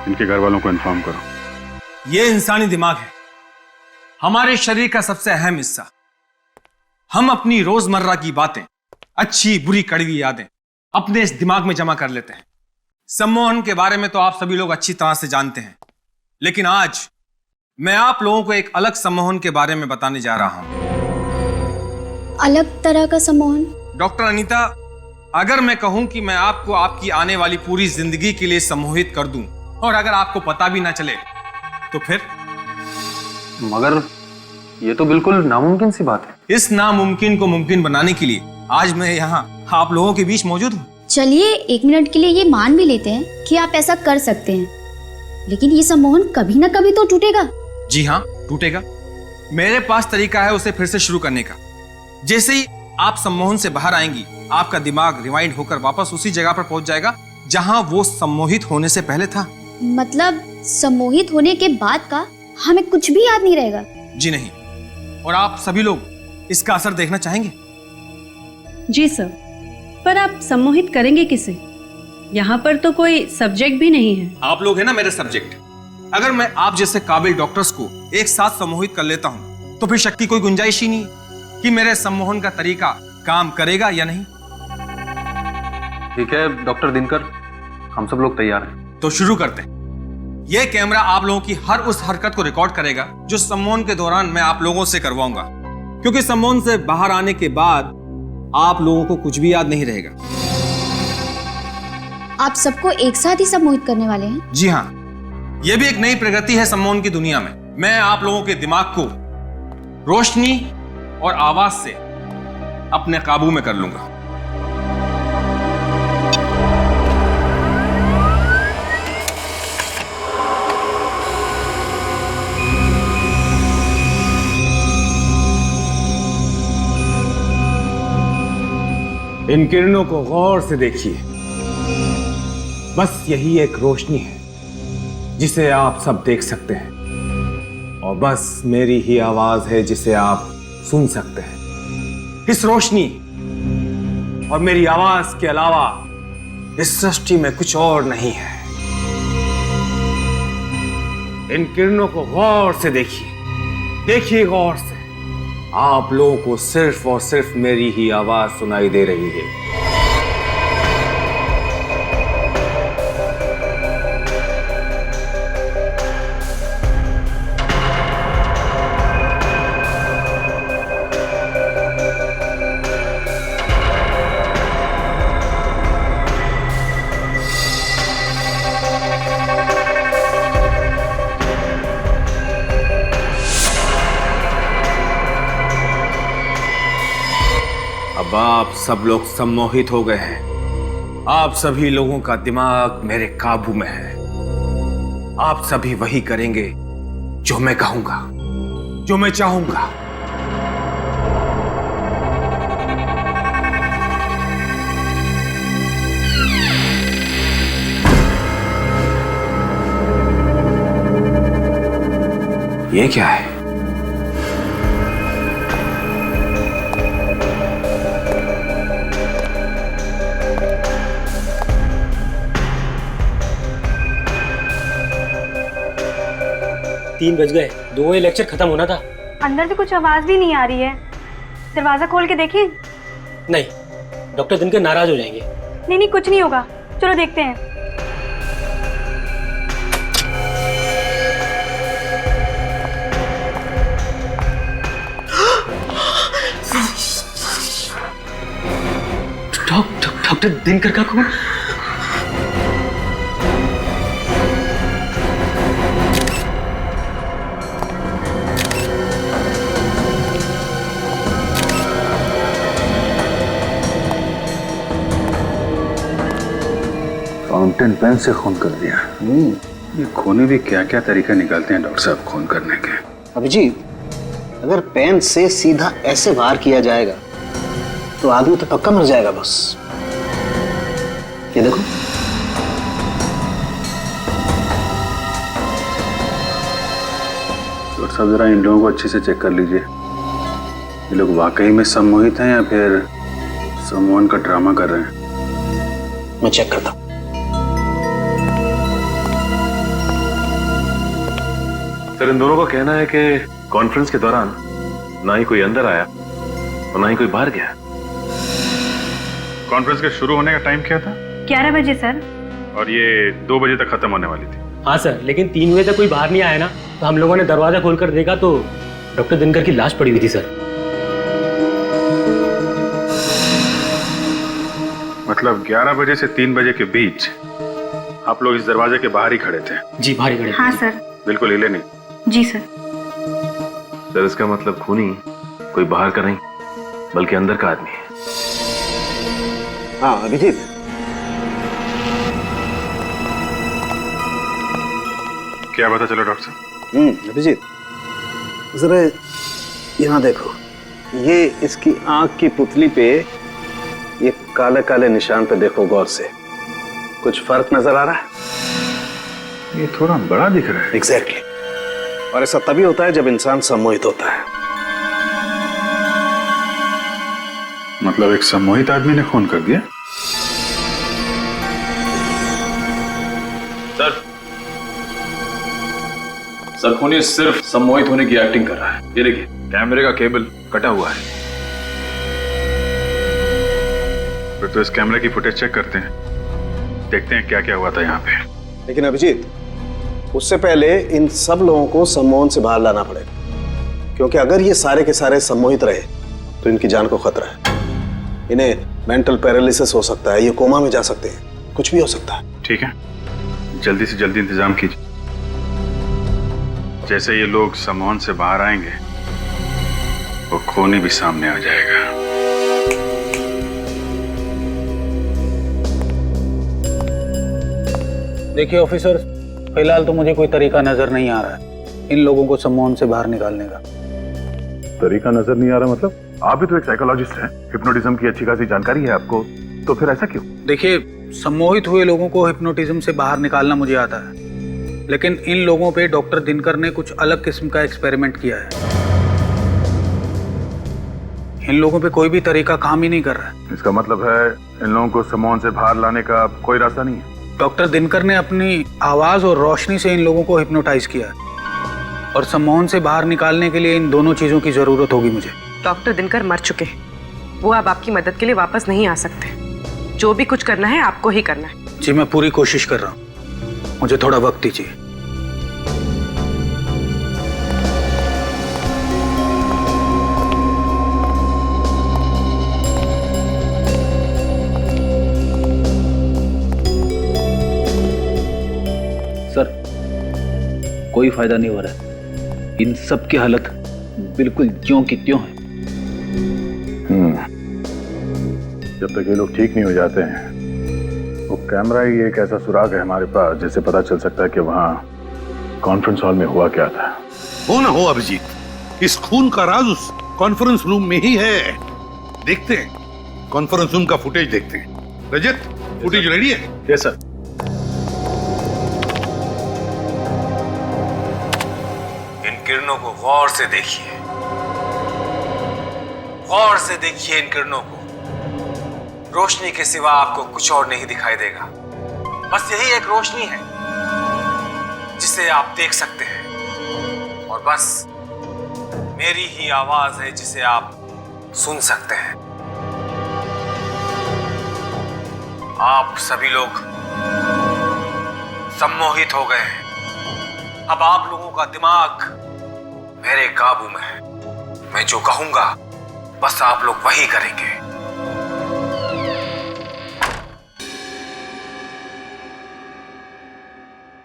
इनके घर वालों को इन्फॉर्म करो। ये इंसानी दिमाग है, हमारे शरीर का सबसे अहम हिस्सा। हम अपनी रोजमर्रा की बातें, अच्छी बुरी कड़वी यादें अपने इस दिमाग में जमा कर लेते हैं। सम्मोहन के बारे में तो आप सभी लोग अच्छी तरह से जानते हैं, लेकिन आज मैं आप लोगों को एक अलग सम्मोहन के बारे में बताने जा रहा हूं। अलग तरह का सम्मोहन? डॉक्टर अनीता, अगर मैं कहूं कि मैं आपको आपकी आने वाली पूरी जिंदगी के लिए सम्मोहित कर दूं और अगर आपको पता भी ना चले तो फिर? मगर ये तो बिल्कुल नामुमकिन सी बात है। इस नामुमकिन को मुमकिन बनाने के लिए आज मैं यहाँ आप लोगों के बीच मौजूद हूँ। चलिए 1 मिनट के लिए ये मान भी लेते हैं कि आप ऐसा कर सकते हैं, लेकिन ये सम्मोहन कभी ना कभी तो टूटेगा। जी हाँ, टूटेगा। मेरे पास तरीका है उसे फिर से शुरू करने का। जैसे ही आप सम्मोहन से बाहर आएंगी, आपका दिमाग रिवाइंड होकर वापस उसी जगह पर पहुंच जाएगा जहां वो सम्मोहित होने से पहले था। मतलब सम्मोहित होने के बाद का हमें कुछ भी याद नहीं रहेगा? जी नहीं। और आप सभी लोग इसका असर देखना चाहेंगे? जी सर, पर आप सम्मोहित करेंगे किसे? यहाँ पर तो कोई सब्जेक्ट भी नहीं है। आप लोग है ना मेरे सब्जेक्ट। अगर मैं आप जैसे काबिल डॉक्टर्स को एक साथ सम्मोहित कर लेता हूँ तो फिर शक की कोई गुंजाइश ही नहीं कि मेरे सम्मोहन का तरीका काम करेगा या नहीं। ठीक है डॉक्टर दिनकर, हम सब लोग तैयार हैं। तो शुरू करते हैं। यह कैमरा आप लोगों की हर उस हरकत को रिकॉर्ड करेगा जो सम्मोहन के दौरान मैं आप लोगों से करवाऊंगा, क्योंकि सम्मोहन से बाहर आने के बाद आप लोगों को कुछ भी याद नहीं रहेगा। आप सबको एक साथ ही सम्मोहित करने वाले हैं? जी हाँ, यह भी एक नई प्रगति है सम्मोहन की दुनिया में। मैं आप लोगों के दिमाग को रोशनी और आवाज से अपने काबू में कर लूंगा। इन किरणों को गौर से देखिए। बस यही एक रोशनी है जिसे आप सब देख सकते हैं, और बस मेरी ही आवाज है जिसे आप सुन सकते हैं। इस रोशनी और मेरी आवाज के अलावा इस सृष्टि में कुछ और नहीं है। इन किरणों को गौर से देखिए, देखिए गौर से। आप लोगों को सिर्फ और सिर्फ मेरी ही आवाज सुनाई दे रही है। अब आप सब लोग सम्मोहित हो गए हैं। आप सभी लोगों का दिमाग मेरे काबू में है। आप सभी वही करेंगे जो मैं कहूंगा, जो मैं चाहूंगा। ये क्या है? तीन बज गए, 2 बजे लेक्चर खत्म होना था। अंदर से कुछ आवाज भी नहीं आ रही है। दरवाजा खोल के देखिए। नहीं, डॉक्टर दिनकर नाराज हो जाएंगे। नहीं नहीं, कुछ नहीं होगा, चलो देखते हैं। डॉक्टर दिनकर का कौन? फाउंटेन पेन से खून कर दिया। ये खूनी भी क्या क्या तरीका निकालते हैं डॉक्टर साहब खून करने के। अभिजीत, अगर पेन से सीधा ऐसे वार किया जाएगा तो आदमी तो पक्का मर जाएगा बस। ये देखो, डॉक्टर साहब जरा इन लोगों को अच्छे से चेक कर लीजिए। ये लोग वाकई में सम्मोहित हैं या फिर सम्मोहन का ड्रामा कर रहे हैं। मैं चेक करता हूं। सर, इन दोनों का कहना है कि कॉन्फ्रेंस के दौरान ना ही कोई अंदर आया और ना ही कोई बाहर गया। कॉन्फ्रेंस के शुरू होने का टाइम क्या था? 11 बजे सर। और ये 2 बजे तक खत्म होने वाली थी। हाँ सर, लेकिन 3 बजे तक कोई बाहर नहीं आया ना, तो हम लोगों ने दरवाजा खोलकर देखा तो डॉक्टर दिनकर की लाश पड़ी हुई थी सर। मतलब 11 बजे से 3 बजे के बीच आप लोग इस दरवाजे के बाहर ही खड़े थे? जी, बाहर ही खड़े थे। हाँ सर। बिल्कुल हिले नहीं? जी सर। सर, इसका मतलब खूनी कोई बाहर का नहीं बल्कि अंदर का आदमी है। हाँ अभिजीत, क्या पता चलो डॉक्टर साहब? अभिजीत जरा यहाँ देखो, ये इसकी आंख की पुतली पे ये काले काले निशान पे देखो गौर से। कुछ फर्क नजर आ रहा है? ये थोड़ा बड़ा दिख रहा है। एग्जैक्टली। और ऐसा तभी होता है जब इंसान सम्मोहित होता है। मतलब एक सम्मोहित आदमी ने खून कर दिया? सर, खूनी सिर्फ सम्मोहित होने की एक्टिंग कर रहा है। ये देखिए, कैमरे का केबल कटा हुआ है। फिर तो इस कैमरे की फुटेज चेक करते हैं, देखते हैं क्या क्या हुआ था यहाँ पे। लेकिन अभिजीत, उससे पहले इन सब लोगों को सम्मोहन से बाहर लाना पड़ेगा, क्योंकि अगर ये सारे के सारे सम्मोहित रहे तो इनकी जान को खतरा है। इन्हें मेंटल पैरालिसिस हो सकता है, ये कोमा में जा सकते हैं, कुछ भी हो सकता है। ठीक है, जल्दी से जल्दी इंतजाम कीजिए। जैसे ये लोग सम्मोहन से बाहर आएंगे वो खूनी भी सामने आ जाएगा। देखिए ऑफिसर, फिलहाल तो मुझे कोई तरीका नजर नहीं आ रहा है इन लोगों को सम्मोहन से बाहर निकालने का। तरीका नजर नहीं आ रहा मतलब? आप भी तो एक साइकोलॉजिस्ट हैं, हिप्नोटिज्म की अच्छी खासी जानकारी है आपको, तो फिर ऐसा क्यों? देखिए, सम्मोहित हुए लोगों को हिप्नोटिज्म से बाहर निकालना मुझे आता है, लेकिन इन लोगों पे डॉक्टर दिनकर ने कुछ अलग किस्म का एक्सपेरिमेंट किया है। इन लोगों पे कोई भी तरीका काम ही नहीं कर रहा है। इसका मतलब है इन लोगों को सम्मोहन से बाहर लाने का कोई रास्ता नहीं है? डॉक्टर दिनकर ने अपनी आवाज और रोशनी से इन लोगों को हिप्नोटाइज किया है, और सम्मोहन से बाहर निकालने के लिए इन दोनों चीजों की जरूरत होगी मुझे। डॉक्टर दिनकर मर चुके हैं, वो अब आपकी मदद के लिए वापस नहीं आ सकते। जो भी कुछ करना है आपको ही करना है। जी मैं पूरी कोशिश कर रहा हूँ, मुझे थोड़ा वक्त दीजिए। सर, कोई फायदा नहीं हो रहा है। इन सब की हालत बिल्कुल ज्यों की त्यों है। जब तक ये लोग ठीक नहीं हो जाते हैं, वो कैमरा ही एक ऐसा सुराग है हमारे पास जिससे पता चल सकता है कि वहाँ कॉन्फ्रेंस हॉल में हुआ क्या था। हो ना हो अभिजीत, इस खून का राज उस कॉन्फ्रेंस रूम में ही है। देखते हैं, कॉन्फ्रेंस रूम का फुटेज देखते हैं। रजत, फुटेज रेडी है? Yes sir. इन किरणों को गौर से देखिए, गौर से देखिए इन किरणों को। रोशनी के सिवा आपको कुछ और नहीं दिखाई देगा। बस यही एक रोशनी है जिसे आप देख सकते हैं, और बस मेरी ही आवाज है जिसे आप सुन सकते हैं। आप सभी लोग सम्मोहित हो गए हैं। अब आप लोगों का दिमाग मेरे काबू में है। मैं जो कहूंगा बस आप लोग वही करेंगे।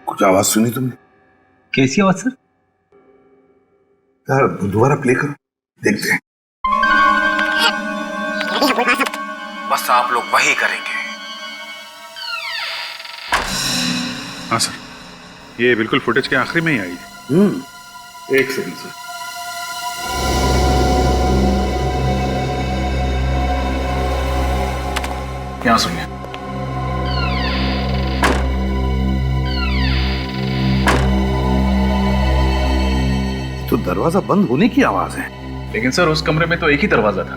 कुछ आवाज सुनी तुमने? कैसी आवाज सर? यार दोबारा प्ले करो, देखते हैं। बस आप लोग वही करेंगे। हाँ सर, ये बिल्कुल फुटेज के आखिरी में ही आई है। एक सेकंड सर। यहाँ सुनिए। तो दरवाजा बंद होने की आवाज है। लेकिन सर, उस कमरे में तो एक ही दरवाजा था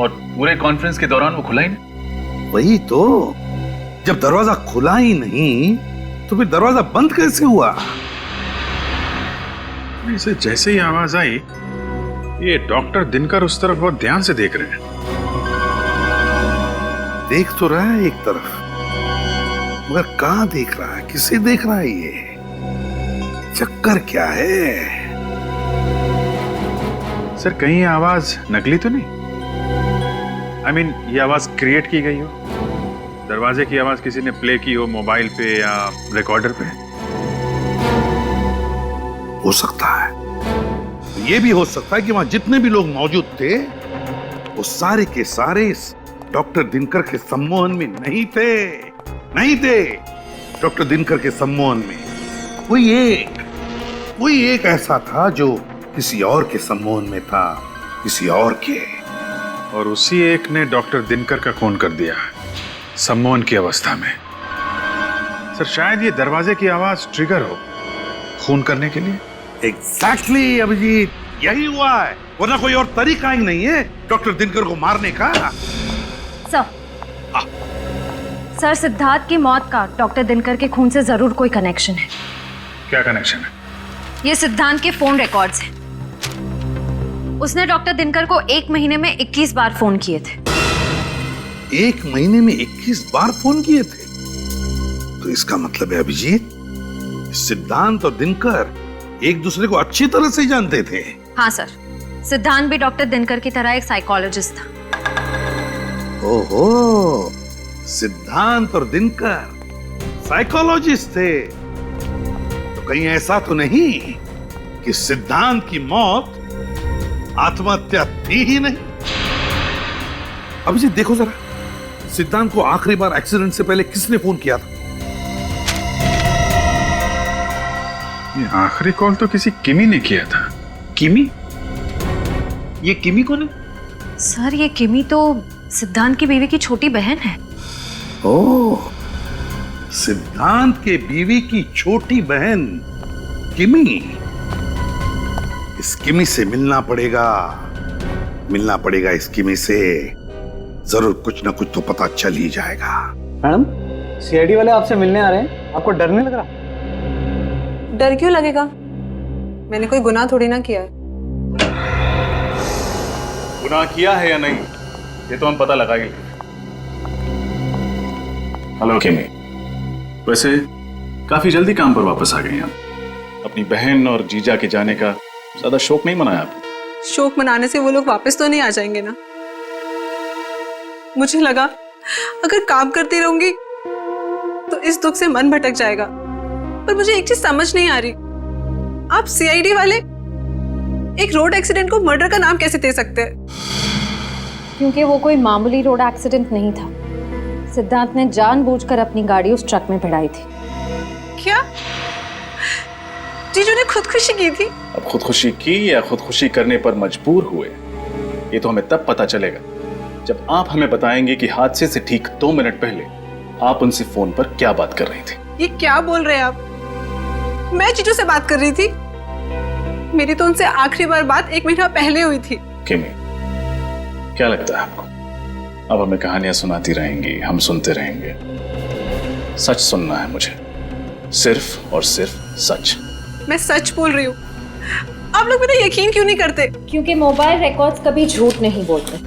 और पूरे कॉन्फ्रेंस के दौरान वो खुला ही नहीं। वही तो, जब दरवाजा खुला ही नहीं तो फिर दरवाजा बंद कैसे हुआ? इसे जैसे ही आवाज आई, ये डॉक्टर दिनकर उस तरफ बहुत ध्यान से देख रहे हैं। देख तो रहा है एक तरफ, मगर कहां देख रहा है, किसे देख रहा है? ये चक्कर क्या है? सर, कहीं ये आवाज नकली तो नहीं? I mean, ये आवाज क्रिएट की गई हो? दरवाजे की आवाज किसी ने प्ले की हो मोबाइल पे या रिकॉर्डर पे? हो सकता है। ये भी हो सकता है कि वहां जितने भी लोग मौजूद थे, वो सारे के सारे इस डॉक्टर दिनकर के सम्मोहन में नहीं थे। डॉक्टर दिनकर के सम्मोहन में कोई एक ऐसा था जो किसी और के सम्मोहन में था, किसी और के। और उसी एक ने डॉक्टर दिनकर का खून कर दिया सम्मोहन की अवस्था में। सर, शायद ये दरवाजे की आवाज ट्रिगर हो खून करने के लिए। एग्जैक्टली अभिजीत, यही हुआ है, वरना कोई और तरीका ही नहीं है डॉक्टर दिनकर को मारने का। सर, सिद्धार्थ की मौत का डॉक्टर दिनकर के खून से जरूर कोई कनेक्शन है। क्या कनेक्शन है? ये सिद्धांत के फोन रिकॉर्ड्स हैं। उसने डॉक्टर दिनकर को 1 महीने में 21 बार फोन किए थे। 1 महीने में 21 बार फोन किए थे? तो इसका मतलब है अभिजीत, सिद्धांत और दिनकर एक दूसरे को अच्छी तरह से जानते थे। हाँ सर, सिद्धांत भी डॉक्टर दिनकर की तरह एक साइकोलॉजिस्ट था। ओहो, सिद्धांत और दिनकर साइकोलॉजिस्ट थे। तो कहीं ऐसा तो नहीं कि सिद्धांत की मौत आत्महत्या थी ही नहीं? अभिजीत देखो जरा, सिद्धांत को आखिरी बार एक्सीडेंट से पहले किसने फोन किया था? ये आखिरी कॉल तो किसी किमी ने किया था। किमी? ये किमी कौन है? सर ये किमी तो सिद्धांत की बीवी की छोटी बहन है। ओह, सिद्धांत के बीवी की छोटी बहन किमी। इस किमी से मिलना पड़ेगा इस किमी से। जरूर कुछ ना कुछ तो पता चल ही जाएगा। मैडम, सीआईडी वाले आपसे मिलने आ रहे हैं, आपको डर नहीं लग रहा? डर क्यों लगेगा? मैंने कोई गुनाह थोड़ी ना किया है। गुनाह किया है या नहीं ये तो हम पता लगाएंगे। हेलो किमी, वैसे काफी जल्दी काम पर वापस आ गए हम। अपनी बहन और जीजा के जाने का ज्यादा शौक नहीं मनाया आपने? शौक मनाने से वो लोग वापस तो नहीं आ जाएंगे ना। मुझे लगा अगर काम करती रहूंगी तो इस दुख से मन भटक जाएगा, पर मुझे एक चीज समझ नहीं आ रही, आप सीआईडी वाले एक रोड एक्सीडेंट को मर्डर का नाम कैसे दे सकते हैं? क्योंकि वो कोई मामूली रोड एक्सीडेंट नहीं था। सिद्धांत ने जानबूझकर अपनी गाड़ी उस ट्रक में भिड़ाई थी। क्या जीजू ने खुदकुशी की थी? अब खुदकुशी की या खुदकुशी करने पर मजबूर हुए ये तो हमें तब पता चलेगा जब आप हमें बताएंगे कि हादसे से ठीक 2 मिनट पहले आप उनसे फोन पर क्या बात कर रही थी। ये क्या बोल रहे हैं आप? मैं जीजू से बात कर रही थी। मेरी तो उनसे आखिरी बार बात 1 महीना पहले हुई थी। किमी, क्या लगता है आपको अब हमें कहानियां सुनाती रहेंगी, हम सुनते रहेंगे? सच सुनना है मुझे, सिर्फ और सिर्फ सच। मैं सच बोल रही हूँ, आप लोग मेरा यकीन क्यों नहीं करते? क्योंकि मोबाइल रिकॉर्ड्स कभी झूठ नहीं बोलते।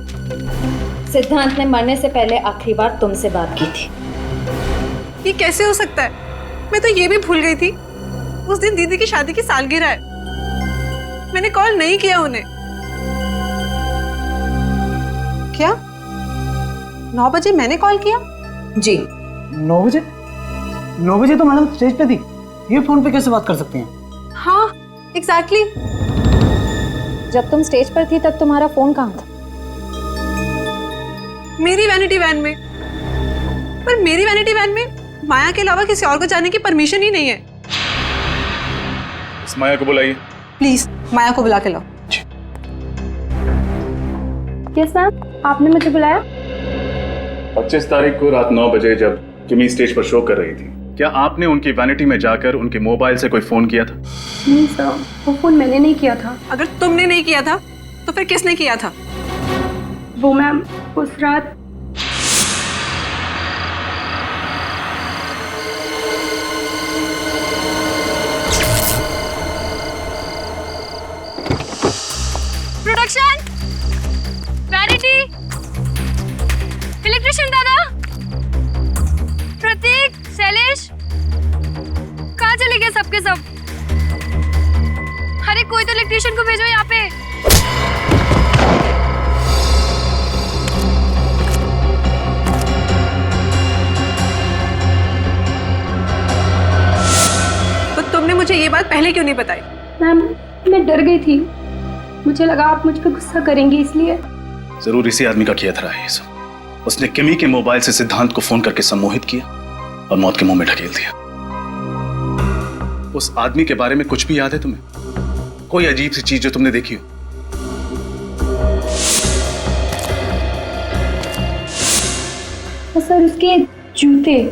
सिद्धांत ने मरने से पहले आखिरी बार तुमसे बात की थी। ये कैसे हो सकता है? मैं तो ये भी भूल गई थी उस दिन दीदी की शादी की सालगिरह है। मैंने कॉल नहीं किया उन्हें। क्या 9 बजे मैंने कॉल किया? जी 9 बजे? 9 बजे तो मैडम स्टेज पे थी, ये फोन पे कैसे बात कर सकती हैं? हाँ एग्जैक्टली। जब तुम स्टेज पर थी तब तुम्हारा फोन कहाँ था? मेरी वैनिटी वैन में। पर मेरी वैनिटी वैन में माया के अलावा किसी और को जाने की परमिशन ही नहीं है। इस माया को बुलाइए प्लीज, माया को बुला के लाओ। यस मैम, आपने मुझे बुलाया? 25 तारीख को रात 9 बजे जब किमी स्टेज पर शो कर रही थी, क्या आपने उनकी वैनिटी में जाकर उनके मोबाइल से कोई फोन किया था? नहीं सर, वो फोन मैंने नहीं किया था। अगर तुमने नहीं किया था तो फिर किसने किया था? वो मैम उस रात प्रोडक्शन, वैनिटी, इलेक्ट्रिशियन दादा, प्रतीक, शैलेश, कहाँ चले गए सबके सब? अरे कोई तो इलेक्ट्रिशियन को भेजो यहाँ पे। तो तुमने मुझे ये बात पहले क्यों नहीं बताई? मैम मैं डर गई थी, मुझे लगा आप मुझ पर गुस्सा करेंगी इसलिए। जरूर इसी आदमी का किया था ये सब। उसने किमी के मोबाइल से सिद्धांत को फोन करके सम्मोहित किया और मौत के मुंह में ढकेल दिया। उस आदमी के बारे में कुछ भी याद है तुम्हें? कोई अजीब सी चीज जो तुमने देखी हो? सर उसके जूते।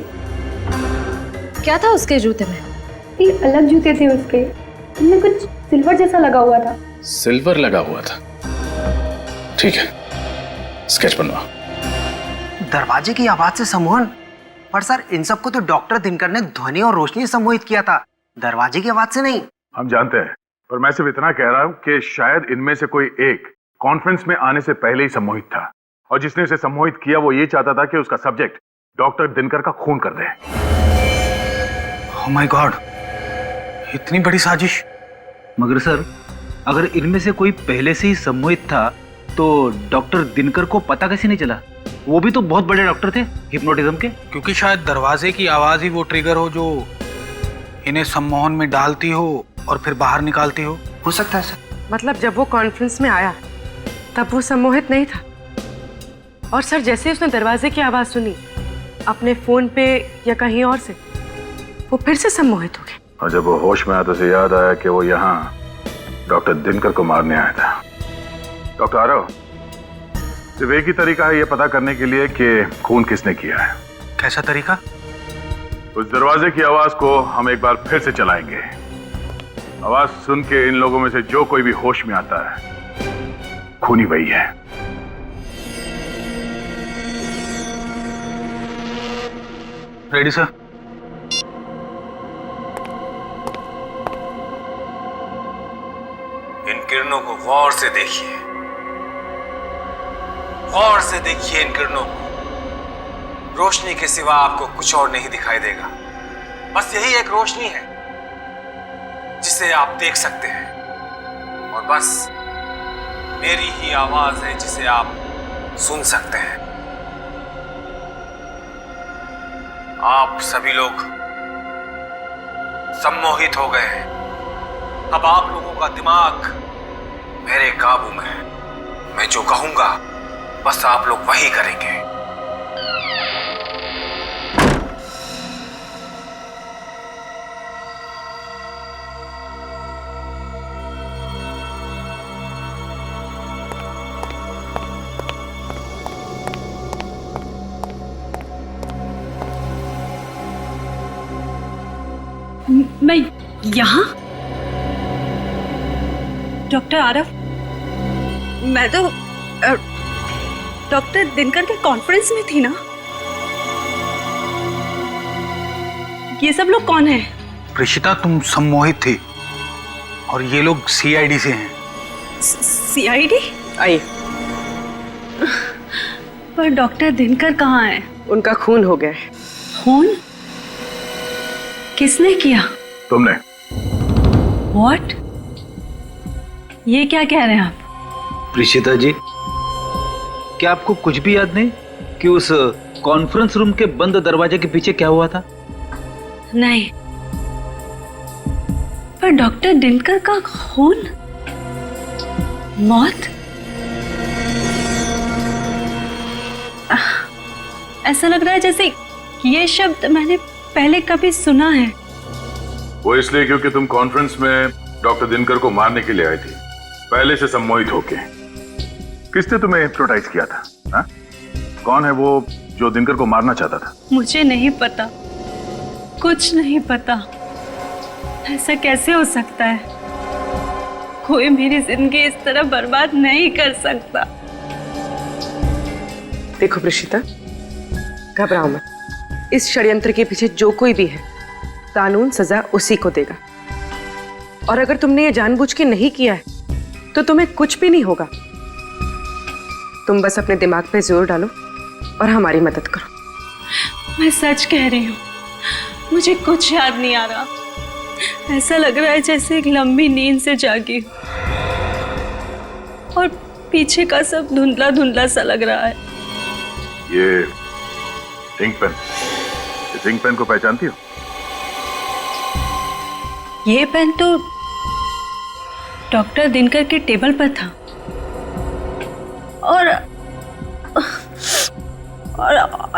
क्या था उसके जूते में? ये अलग जूते थे उसके, उनमें कुछ सिल्वर जैसा लगा हुआ था। सिल्वर लगा हुआ था? ठीक है, स्केच बनवा। दरवाजे की आवाज से सम्मोहन? पर सर इन सबको तो डॉक्टर दिनकर ने ध्वनि और रोशनी सम्मोहित किया था, दरवाजे की आवाज से नहीं। हम जानते हैं, पर मैं सिर्फ इतना कह रहा हूं कि शायद इनमें से कोई एक कॉन्फ्रेंस में आने से पहले ही सम्मोहित था, और जिसने उसे सम्मोहित किया वो ये चाहता था कि उसका सब्जेक्ट डॉक्टर दिनकर का खून कर दे। ओह माय गॉड, इतनी बड़ी साजिश। मगर सर अगर इनमें से कोई पहले से ही सम्मोहित था तो डॉक्टर दिनकर को पता कैसे नहीं चला? वो भी तो बहुत बड़े डॉक्टर थे हिप्नोटिज्म के। क्योंकि शायद दरवाजे की आवाज ही वो ट्रिगर हो जो इन्हें सम्मोहन में डालती हो और फिर बाहर निकालती हो सकता है सर। मतलब जब वो कॉन्फ्रेंस में आया तब वो सम्मोहित नहीं था, और सर जैसे उसने दरवाजे की आवाज सुनी अपने फोन पे या कहीं और से, वो फिर से सम्मोहित हो गए। और जब वो होश में आया तो उसे याद आया कि वो यहाँ डॉक्टर दिनकर को मारने आया था। डॉक्टर आरव, सिर्फ एक ही तरीका है ये पता करने के लिए कि खून किसने किया है। कैसा तरीका? उस दरवाजे की आवाज को हम एक बार फिर से चलाएंगे। आवाज सुन के इन लोगों में से जो कोई भी होश में आता है, खूनी वही है। Ready sir. इन किरणों को गौर से देखिए, गौर से देखिए इन किरणों को। रोशनी के सिवा आपको कुछ और नहीं दिखाई देगा। बस यही एक रोशनी है जिसे आप देख सकते हैं, और बस मेरी ही आवाज है जिसे आप सुन सकते हैं। आप सभी लोग सम्मोहित हो गए हैं। अब आप लोगों का दिमाग मेरे काबू में है। मैं जो कहूंगा बस आप लोग वही करेंगे। मैं यहाँ? डॉक्टर आरफ, मैं तो डॉक्टर दिनकर के कॉन्फ्रेंस में थी ना। ये सब लोग कौन है? प्रीशिता, तुम सम्मोहित थी और ये लोग सीआईडी से हैं। सीआईडी? आइए। पर डॉक्टर दिनकर कहाँ है? उनका खून हो गया है। खून? किसने किया? तुमने। What? ये क्या कह रहे हैं आप? प्रीशिता जी, क्या आपको कुछ भी याद नहीं कि उस कॉन्फ्रेंस रूम के बंद दरवाजे के पीछे क्या हुआ था? नहीं, पर डॉक्टर दिनकर का खून, मौत, ऐसा लग रहा है जैसे ये शब्द मैंने पहले कभी सुना है। वो इसलिए क्योंकि तुम कॉन्फ्रेंस में डॉक्टर दिनकर को मारने के लिए आई थी, पहले से सम्मोहित होके। किसने तुम्हें हिप्नोटाइज किया था? हा? कौन है वो जो दिनकर को मारना चाहता था? मुझे नहीं पता, कुछ नहीं पता। ऐसा कैसे हो सकता है? कोई मेरी जिंदगी इस तरह बर्बाद नहीं कर सकता। देखो प्रीशिता, घबराओ मत। इस षड्यंत्र के पीछे जो कोई भी है, कानून सजा उसी को देगा। और अगर तुमने ये जानबूझ के नहीं किया है तो तुम्हें कुछ भी नहीं होगा। तुम बस अपने दिमाग पे जोर डालो और हमारी मदद करो। मैं सच कह रही हूँ, मुझे कुछ याद नहीं आ रहा। ऐसा लग रहा है जैसे एक लंबी नींद से जागी और पीछे का सब धुंधला धुंधला सा लग रहा है। ये इंक पेन, इस इंक पेन को पहचानती हो? ये पेन तो डॉक्टर दिनकर के टेबल पर था और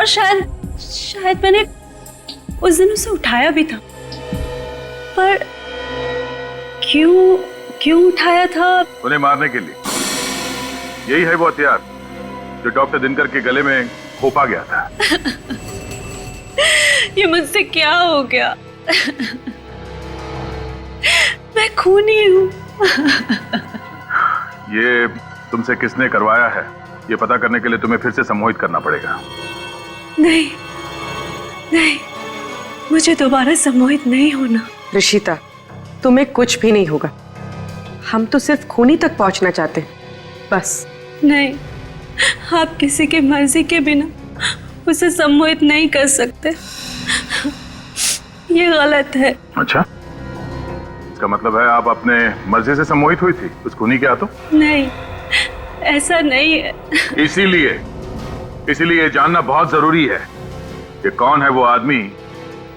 शायद मैंने उस दिन उसे उठाया भी था। पर क्यों उठाया था? उन्हें मारने के लिए। यही है वो हथियार जो डॉक्टर दिनकर के गले में खोपा गया था। ये मुझसे क्या हो गया? मैं खूनी हूँ। ये तुमसे किसने करवाया है, ये पता करने के लिए तुम्हें फिर से सम्मोहित करना पड़ेगा। नहीं, मुझे दोबारा सम्मोहित नहीं होना। ऋषिता, तुम्हें कुछ भी नहीं होगा। हम तो सिर्फ खूनी तक पहुंचना चाहते हैं, बस। नहीं, आप किसी की मर्जी के बिना उसे सम्मोहित नहीं कर सकते। ये गलत है। अच्छा, इसका मतलब है आप अपने मर्जी से सम्मोहित हुई थी उस खूनी के हाथों? नहीं, ऐसा नहीं है। इसीलिए जानना बहुत जरूरी है कि कौन है वो आदमी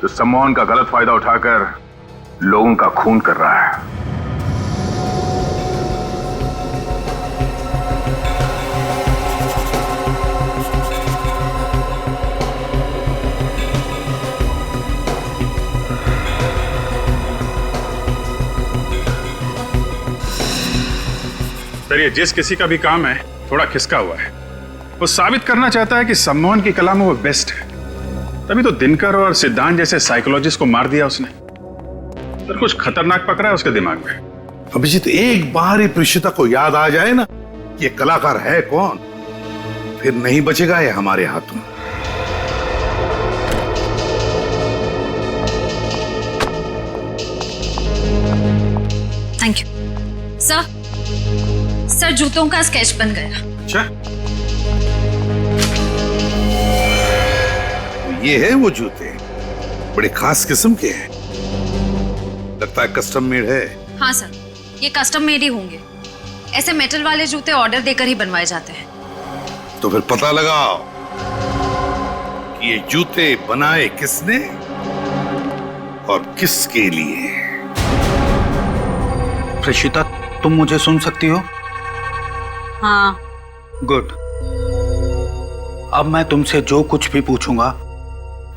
जो सम्मोहन का गलत फायदा उठाकर लोगों का खून कर रहा है। सर, ये जिस किसी का भी काम है थोड़ा खिसका हुआ है। वो साबित करना चाहता है कि सम्मोहन की कला में वो बेस्ट है। तभी तो दिनकर और सिद्धांत जैसे साइकोलॉजिस्ट को मार दिया उसने। पर कुछ खतरनाक पकड़ा है उसके दिमाग में। अभिजीत, एक बार ही प्रीशिता को याद आ जाए ना ये कलाकार है कौन, फिर नहीं बचेगा ये हमारे हाथों। थैंक यू सर, जूतों का स्केच बन गया। अच्छा, ये है वो जूते, बड़े खास किस्म के हैं, लगता है कस्टम मेड है। हाँ सर, ये कस्टम मेड ही होंगे। ऐसे मेटल वाले जूते ऑर्डर देकर ही बनवाए जाते हैं। तो फिर पता लगाओ कि ये जूते बनाए किसने और किसके लिए। प्रीशिता, तुम मुझे सुन सकती हो? हाँ। गुड। अब मैं तुमसे जो कुछ भी पूछूंगा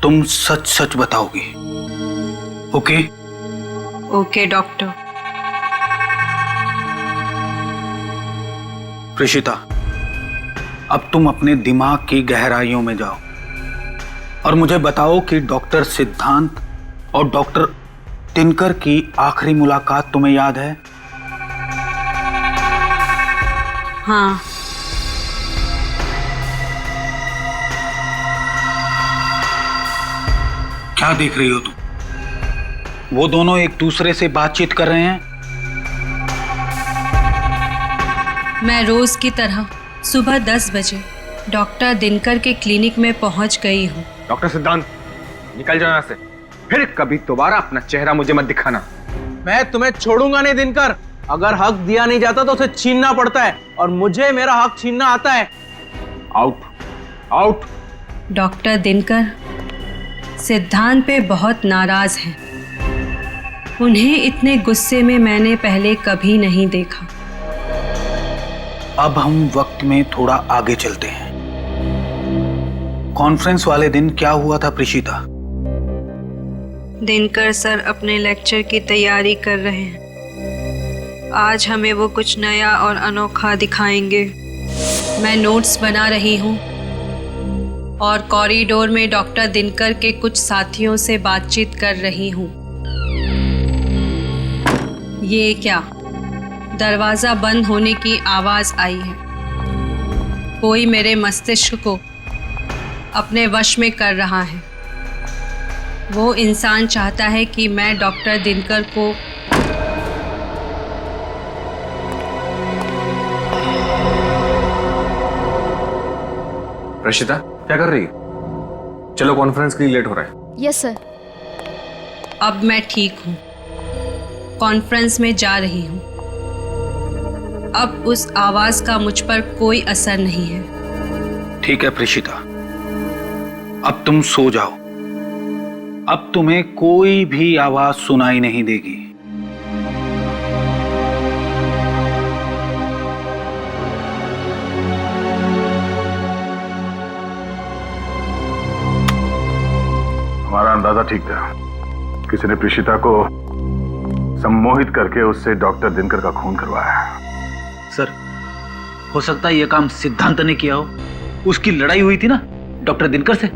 तुम सच सच बताओगी, ओके? Okay doctor. प्रीशिता, अब तुम अपने दिमाग की गहराइयों में जाओ और मुझे बताओ कि डॉक्टर सिद्धांत और डॉक्टर दिनकर की आखिरी मुलाकात तुम्हें याद है? हाँ। क्या देख रही हो तुम? वो दोनों एक दूसरे से बातचीत कर रहे हैं। मैं रोज की तरह सुबह 10 बजे डॉक्टर दिनकर के क्लिनिक में पहुंच गई हूँ। डॉक्टर सिद्धांत, निकल जाओ यहाँ से, फिर कभी दोबारा अपना चेहरा मुझे मत दिखाना। मैं तुम्हें छोड़ूंगा नहीं दिनकर। अगर हक दिया नहीं जाता तो उसे छीनना पड़ता है, और मुझे मेरा हक छीनना आता है। Out, out. डॉक्टर दिनकर सिद्धांत पे बहुत नाराज हैं। उन्हें इतने गुस्से में मैंने पहले कभी नहीं देखा। अब हम वक्त में थोड़ा आगे चलते हैं। कॉन्फ्रेंस वाले दिन क्या हुआ था प्रीशिता? दिनकर सर अपने लेक्चर की तैयारी कर रहे हैं। आज हमें वो कुछ नया और अनोखा दिखाएंगे। मैं नोट्स बना रही हूँ और कॉरिडोर में डॉक्टर दिनकर के कुछ साथियों से बातचीत कर रही हूँ। ये क्या? दरवाजा बंद होने की आवाज आई है। कोई मेरे मस्तिष्क को अपने वश में कर रहा है। वो इंसान चाहता है कि मैं डॉक्टर दिनकर को प्रीशिता, क्या कर रही है? चलो, कॉन्फ्रेंस के लिए लेट हो रहा है। Yes sir. अब मैं ठीक हूँ, कॉन्फ्रेंस में जा रही हूँ। अब उस आवाज का मुझ पर कोई असर नहीं है। ठीक है प्रीशिता, अब तुम सो जाओ। अब तुम्हें कोई भी आवाज सुनाई नहीं देगी। हमारा अंदाजा ठीक था। किसी ने प्रीशिता को सम्मोहित करके उससे डॉक्टर दिनकर का खून करवाया। सर, हो सकता है यह काम सिद्धांत ने किया हो। उसकी लड़ाई हुई थी ना डॉक्टर दिनकर से।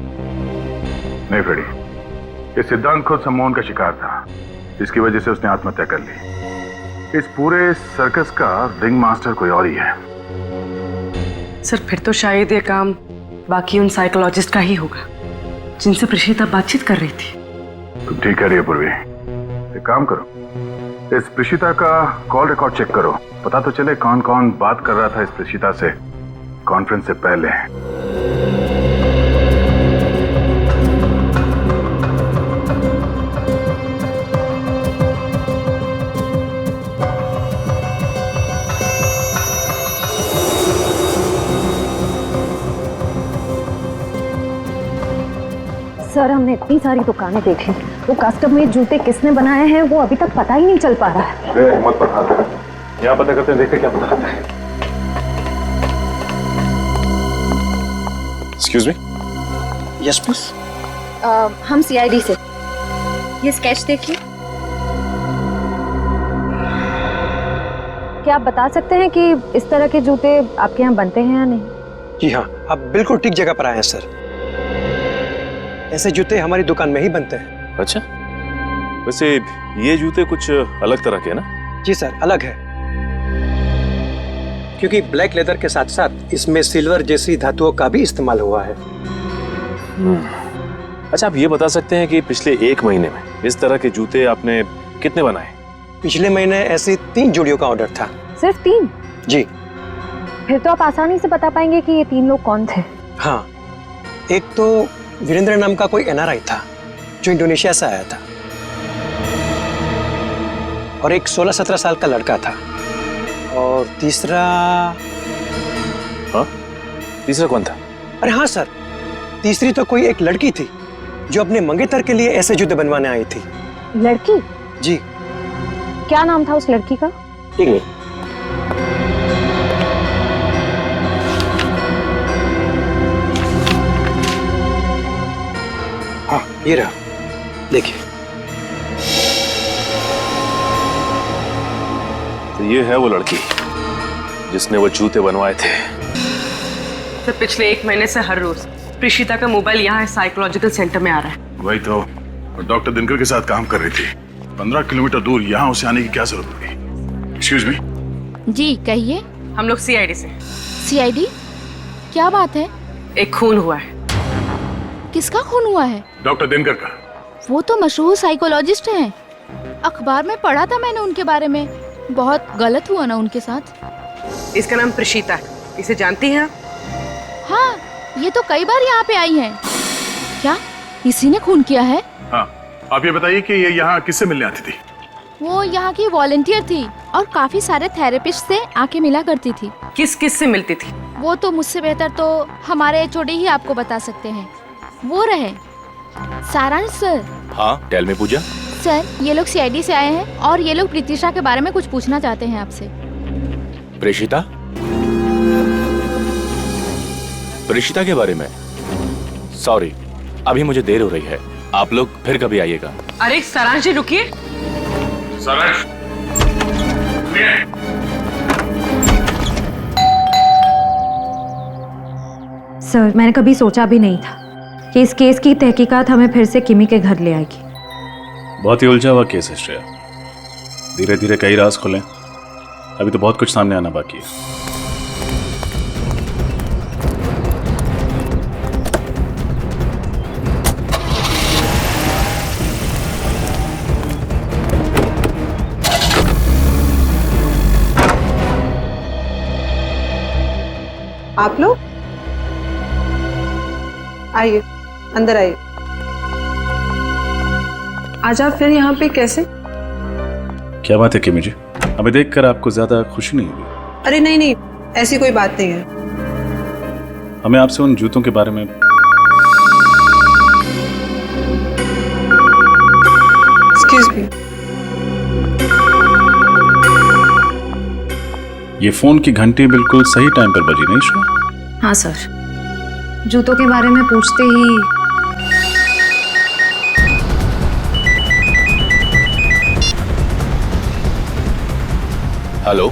नहीं फ्रेडी, ये सिद्धांत खुद सम्मोहन का शिकार था, जिसकी वजह से उसने आत्महत्या कर ली। इस पूरे सर्कस का रिंग मास्टर कोई और ही है। सर, फिर तो शायद ये काम बाकी उन साइकोलॉजिस्ट का ही होगा जिनसे प्रीशिता बातचीत कर रही थी। तुम ठीक कह रही है पूर्वी। एक काम करो, इस प्रीशिता का कॉल रिकॉर्ड चेक करो, पता तो चले कौन कौन बात कर रहा था इस प्रीशिता से कॉन्फ्रेंस से पहले। सर, हमने इतनी सारी दुकानें देखी, वो कस्टम मेड जूते किसने बनाए हैं वो अभी तक पता ही नहीं चल पा रहा है। मत पता, यहाँ पता करते हैं, देखते क्या पता आता है। Excuse me. Yes please. हम सीआईडी से। ये स्केच देखिए। क्या आप बता सकते हैं कि इस तरह के जूते आपके यहाँ बनते हैं या नहीं? जी हाँ, आप बिल्कुल ठीक जगह पर आए हैं सर। ऐसे जूते हमारी दुकान में ही बनते हैं। अच्छा, वैसे ये जूते कुछ अलग तरह के हैं ना? जी सर, अलग है, क्योंकि ब्लैक लेदर के साथ साथ इसमें सिल्वर जैसी धातुओं का भी इस्तेमाल हुआ है। अच्छा, आप ये बता सकते हैं कि पिछले 1 महीने में इस तरह के जूते आपने कितने बनाए? पिछले महीने ऐसी 3 जोड़ियों का ऑर्डर था। सिर्फ 3? जी। फिर तो आप आसानी से बता पाएंगे कि ये 3 लोग कौन थे। हाँ, एक तो वीरेंद्र नाम का कोई NRI था जो इंडोनेशिया से आया था, और एक 16-17 साल का लड़का था, और तीसरा कौन था? अरे हाँ सर, तीसरी तो कोई एक लड़की थी जो अपने मंगेतर के लिए ऐसे जूते बनवाने आई थी। लड़की? जी। क्या नाम था उस लड़की का? एक मिनट। हाँ, ये रहा, देखिए। तो ये है वो लड़की जिसने वो जूते बनवाए थे। तो पिछले 1 महीने से हर रोज प्रीशिता का मोबाइल यहाँ साइकोलॉजिकल सेंटर में आ रहा है। वही तो, डॉक्टर दिनकर के साथ काम कर रही थी। 15 किलोमीटर दूर यहाँ उसे आने की क्या जरूरत पड़ी? Excuse me. जी कहिए। हम लोग CID से। CID? क्या बात है? एक खून हुआ है। किसका खून हुआ है? डॉक्टर दिनकर का। वो तो मशहूर साइकोलॉजिस्ट हैं। अखबार में पढ़ा था मैंने उनके बारे में। बहुत गलत हुआ ना उनके साथ। इसका नाम प्रीशिता है, इसे जानती हैं आप? हाँ, ये तो कई बार यहाँ पे आई है। क्या इसी ने खून किया है? हाँ, आप ये बताइए कि ये यहाँ किससे मिलने आती थी? वो यहाँ की वॉलंटियर थी और काफी सारे थेरेपिस्ट से आके मिला करती थी। किस किस से मिलती थी? वो तो मुझसे बेहतर तो हमारे HOD ही आपको बता सकते हैं। वो रहे सारांश सर। हाँ, टेल मी पूजा। सर, ये लोग CID से आए हैं और ये लोग प्रीतिशा के बारे में कुछ पूछना चाहते हैं आपसे। प्रेषिता? प्रेषिता के बारे में? सॉरी, अभी मुझे देर हो रही है, आप लोग फिर कभी आइएगा। अरे सारांश जी रुकिए। सारांश, सर, मैंने कभी सोचा भी नहीं था कि इस केस की तहकीकात हमें फिर से किमी के घर ले आएगी। बहुत ही उलझा हुआ केस है श्रेया। धीरे धीरे कई राज खुले, अभी तो बहुत कुछ सामने आना बाकी है। आप लोग आइए, अंदर आइए। आज आप फिर यहाँ पे कैसे? क्या बात है किमी जी, हमें देखकर आपको ज्यादा खुशी नहीं हुई? अरे नहीं नहीं, ऐसी कोई बात नहीं है। हमें आपसे उन जूतों के बारे में एक्सक्यूज मी। ये फोन की घंटी बिल्कुल सही टाइम पर बजी नहीं श्रेया? हाँ सर, जूतों के बारे में पूछते ही हेलो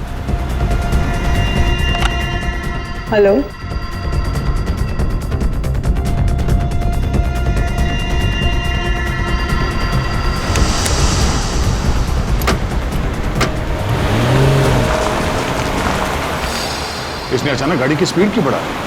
हेलो। इसने अचानक गाड़ी की स्पीड क्यों बढ़ा दी?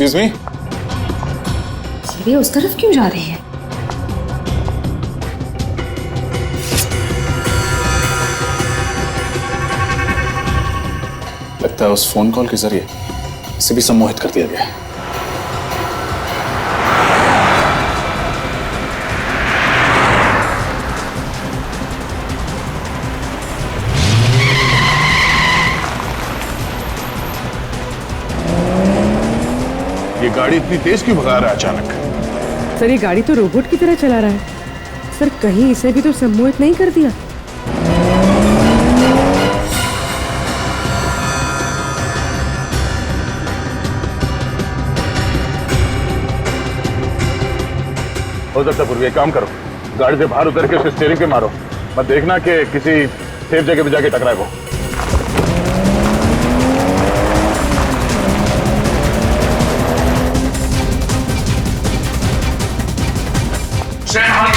Excuse me. ये उस तरफ क्यों जा रही है? लगता है उस फोन कॉल के जरिए इसे भी सम्मोहित कर दिया गया है। ये गाड़ी इतनी तेज क्यों भगा रहा है अचानक? सर, ये गाड़ी तो रोबोट की तरह चला रहा है। सर, कहीं इसे भी तो सम्मोहित नहीं कर दिया? हो सकता पूर्वी, एक काम करो, गाड़ी से बाहर उतर के उसके स्टीयरिंग पे मारो, मत देखना कि किसी सेफ जगह पे जाके टकराए वो।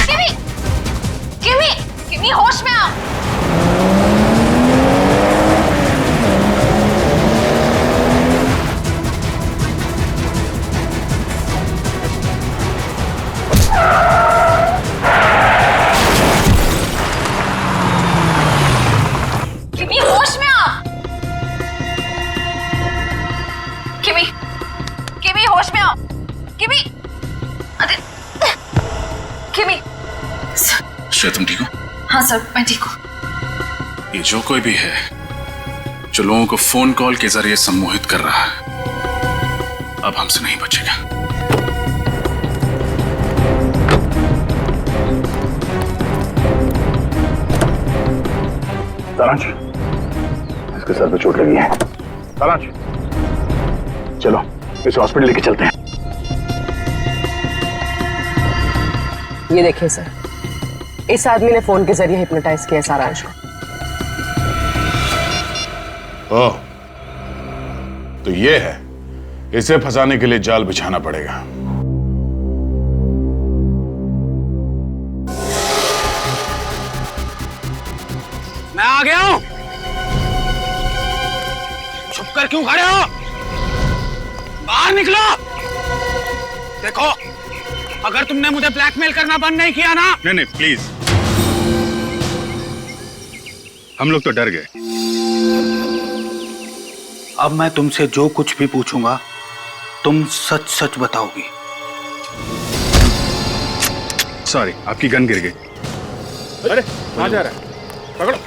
किमी, किमी, किमी होश में आओ। किमी होश में आओ। किमी, किमी होश में आओ। किमी, अरे किमी। श्रेया तुम ठीक हो? हाँ सर, मैं ठीक हूँ। ये जो कोई भी है जो लोगों को फोन कॉल के जरिए सम्मोहित कर रहा है, अब हमसे नहीं बचेगा। सारांश, इसके सर पे चोट लगी है। सारांश, चलो इसे हॉस्पिटल लेके चलते हैं। ये देखिए सर, इस आदमी ने फोन के जरिए हिप्नोटाइज किया सारांश को। ओह, तो ये है, इसे फंसाने के लिए जाल बिछाना पड़ेगा। मैं आ गया हूं। छुप कर क्यों खड़े हो? बाहर निकलो। देखो, अगर तुमने मुझे ब्लैकमेल करना बंद नहीं किया ना। नहीं नहीं प्लीज, हम लोग तो डर गए। अब मैं तुमसे जो कुछ भी पूछूंगा तुम सच सच बताओगी। सॉरी, आपकी गन गिर गई। अरे कहां जा रहा है? पकड़ो।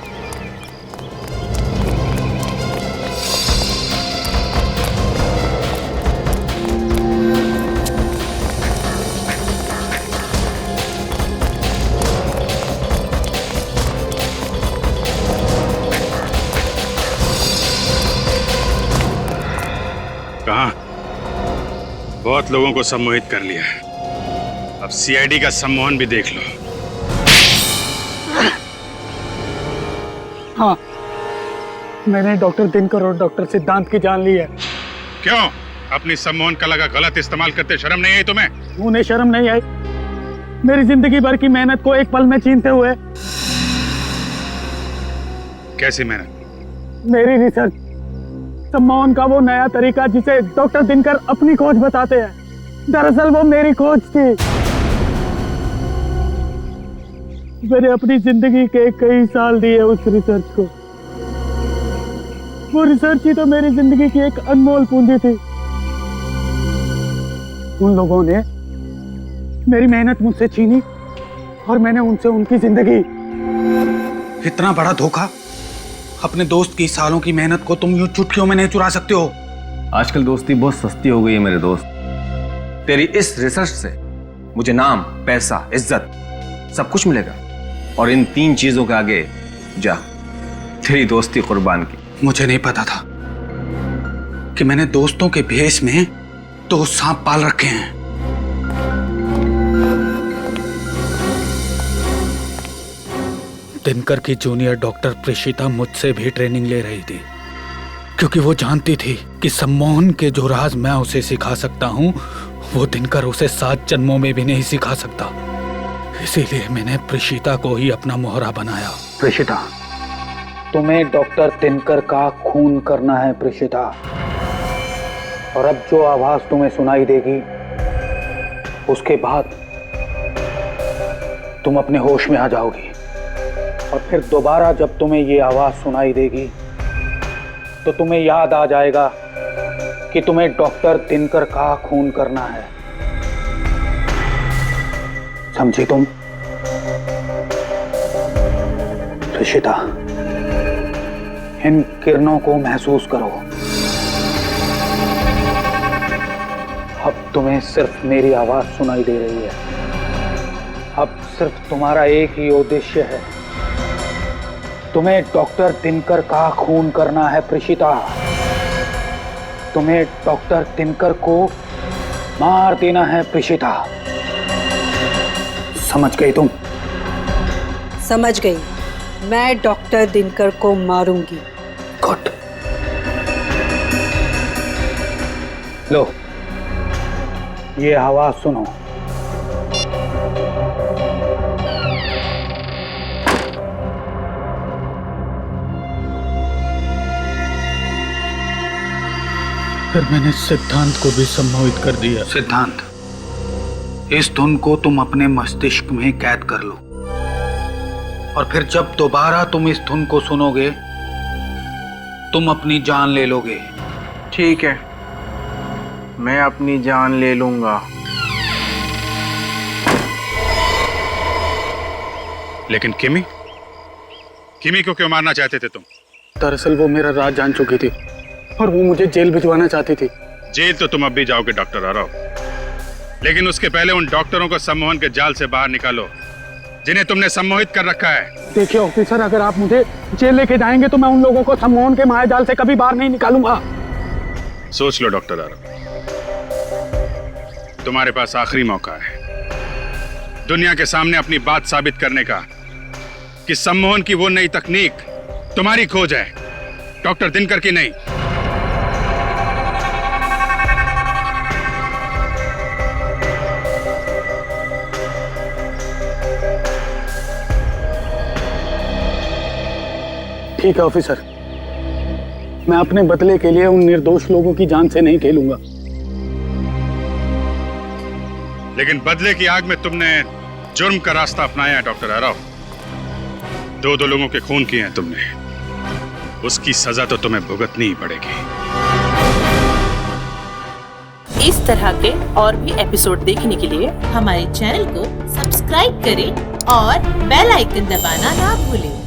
कहां? बहुत लोगों को सम्मोहित कर लिया है, अब सीआईडी का सम्मोहन भी देख लो। हाँ, मैंने डॉक्टर दिनकर और डॉक्टर सिद्धांत की जान ली है। क्यों? अपनी सम्मोहन कला का गलत इस्तेमाल करते शर्म नहीं आई तुम्हें? उन्हें शर्म नहीं आई, मेरी जिंदगी भर की मेहनत को एक पल में छीनते हुए। कैसी मेहनत? मेरी रिसर्च, सम्मोहन का वो नया तरीका जिसे डॉक्टर दिनकर अपनी खोज बताते हैं, दरअसल वो मेरी खोज थी। मैंने अपनी जिंदगी के कई साल दिए उस रिसर्च को। वो रिसर्च ही तो मेरी जिंदगी की एक अनमोल पूंजी थी। उन लोगों ने मेरी मेहनत मुझसे छीनी और मैंने उनसे उनकी जिंदगी। इतना बड़ा धोखा? अपने दोस्त की सालों की मेहनत को तुम यूं चुटकियों में नहीं चुरा सकते हो। आजकल दोस्ती बहुत सस्ती हो गई है मेरे दोस्त। तेरी इस रिसर्च से मुझे नाम, पैसा, इज्जत सब कुछ मिलेगा, और इन 3 चीजों के आगे जा तेरी दोस्ती कुर्बान की। मुझे नहीं पता था कि मैंने दोस्तों के भेष में 2 सांप पाल रखे हैं। दिनकर की जूनियर डॉक्टर प्रेषिता मुझसे भी ट्रेनिंग ले रही थी, क्योंकि वो जानती थी कि सम्मोहन के जो राज मैं उसे सिखा सकता हूँ वो दिनकर उसे 7 जन्मों में भी नहीं सिखा सकता। इसीलिए मैंने प्रेषिता को ही अपना मोहरा बनाया। प्रेषिता, तुम्हें डॉक्टर दिनकर का खून करना है प्रेषिता, और अब जो आवाज तुम्हें सुनाई देगी उसके बाद तुम अपने होश में आ जाओगी, और फिर दोबारा जब तुम्हें ये आवाज सुनाई देगी तो तुम्हें याद आ जाएगा कि तुम्हें डॉक्टर दिनकर का खून करना है। समझी तुम? ऋषिता, इन किरणों को महसूस करो। अब तुम्हें सिर्फ मेरी आवाज सुनाई दे रही है। अब सिर्फ तुम्हारा एक ही उद्देश्य है, तुम्हें डॉक्टर दिनकर का खून करना है प्रेषिता। तुम्हें डॉक्टर दिनकर को मार देना है प्रेषिता। समझ गई तुम? समझ गई। मैं डॉक्टर दिनकर को मारूंगी। गुड। लो, ये आवाज सुनो। फिर मैंने सिद्धांत को भी सम्मोहित कर दिया। सिद्धांत, इस धुन को तुम अपने मस्तिष्क में कैद कर लो और फिर जब दोबारा तुम इस धुन को सुनोगे तुम अपनी जान ले लोगे। ठीक है, मैं अपनी जान ले लूंगा। लेकिन किमी को क्यों मारना चाहते थे तुम? दरअसल वो मेरा राज जान चुकी थी और वो मुझे जेल भिजवाना चाहती थी। जेल तो तुम अब भी जाओगे डॉक्टर आरव, लेकिन उसके पहले उन डॉक्टरों को सम्मोहन के जाल से बाहर निकालो जिन्हें तुमने सम्मोहित कर रखा है। देखिए ऑफिसर, अगर आप मुझे जेल लेके जाएंगे तो मैं उन लोगों को सम्मोहन के मायाजाल से कभी बाहर नहीं निकालूंगा। सोच लो डॉक्टर आरव, तुम्हारे पास आखिरी मौका है दुनिया के सामने अपनी बात साबित करने का कि सम्मोहन की वो नई तकनीक तुम्हारी खोज है, डॉक्टर दिनकर की नहीं। ठीक है ऑफिसर, मैं अपने बदले के लिए उन निर्दोष लोगों की जान से नहीं खेलूंगा। लेकिन बदले की आग में तुमने जुर्म का रास्ता अपनाया है डॉक्टर आरव। दो लोगों के खून किए हैं तुमने, उसकी सजा तो तुम्हें भुगतनी ही पड़ेगी। इस तरह के और भी एपिसोड देखने के लिए हमारे चैनल को सब्सक्राइब करें और बेल आइकन दबाना ना भूलें।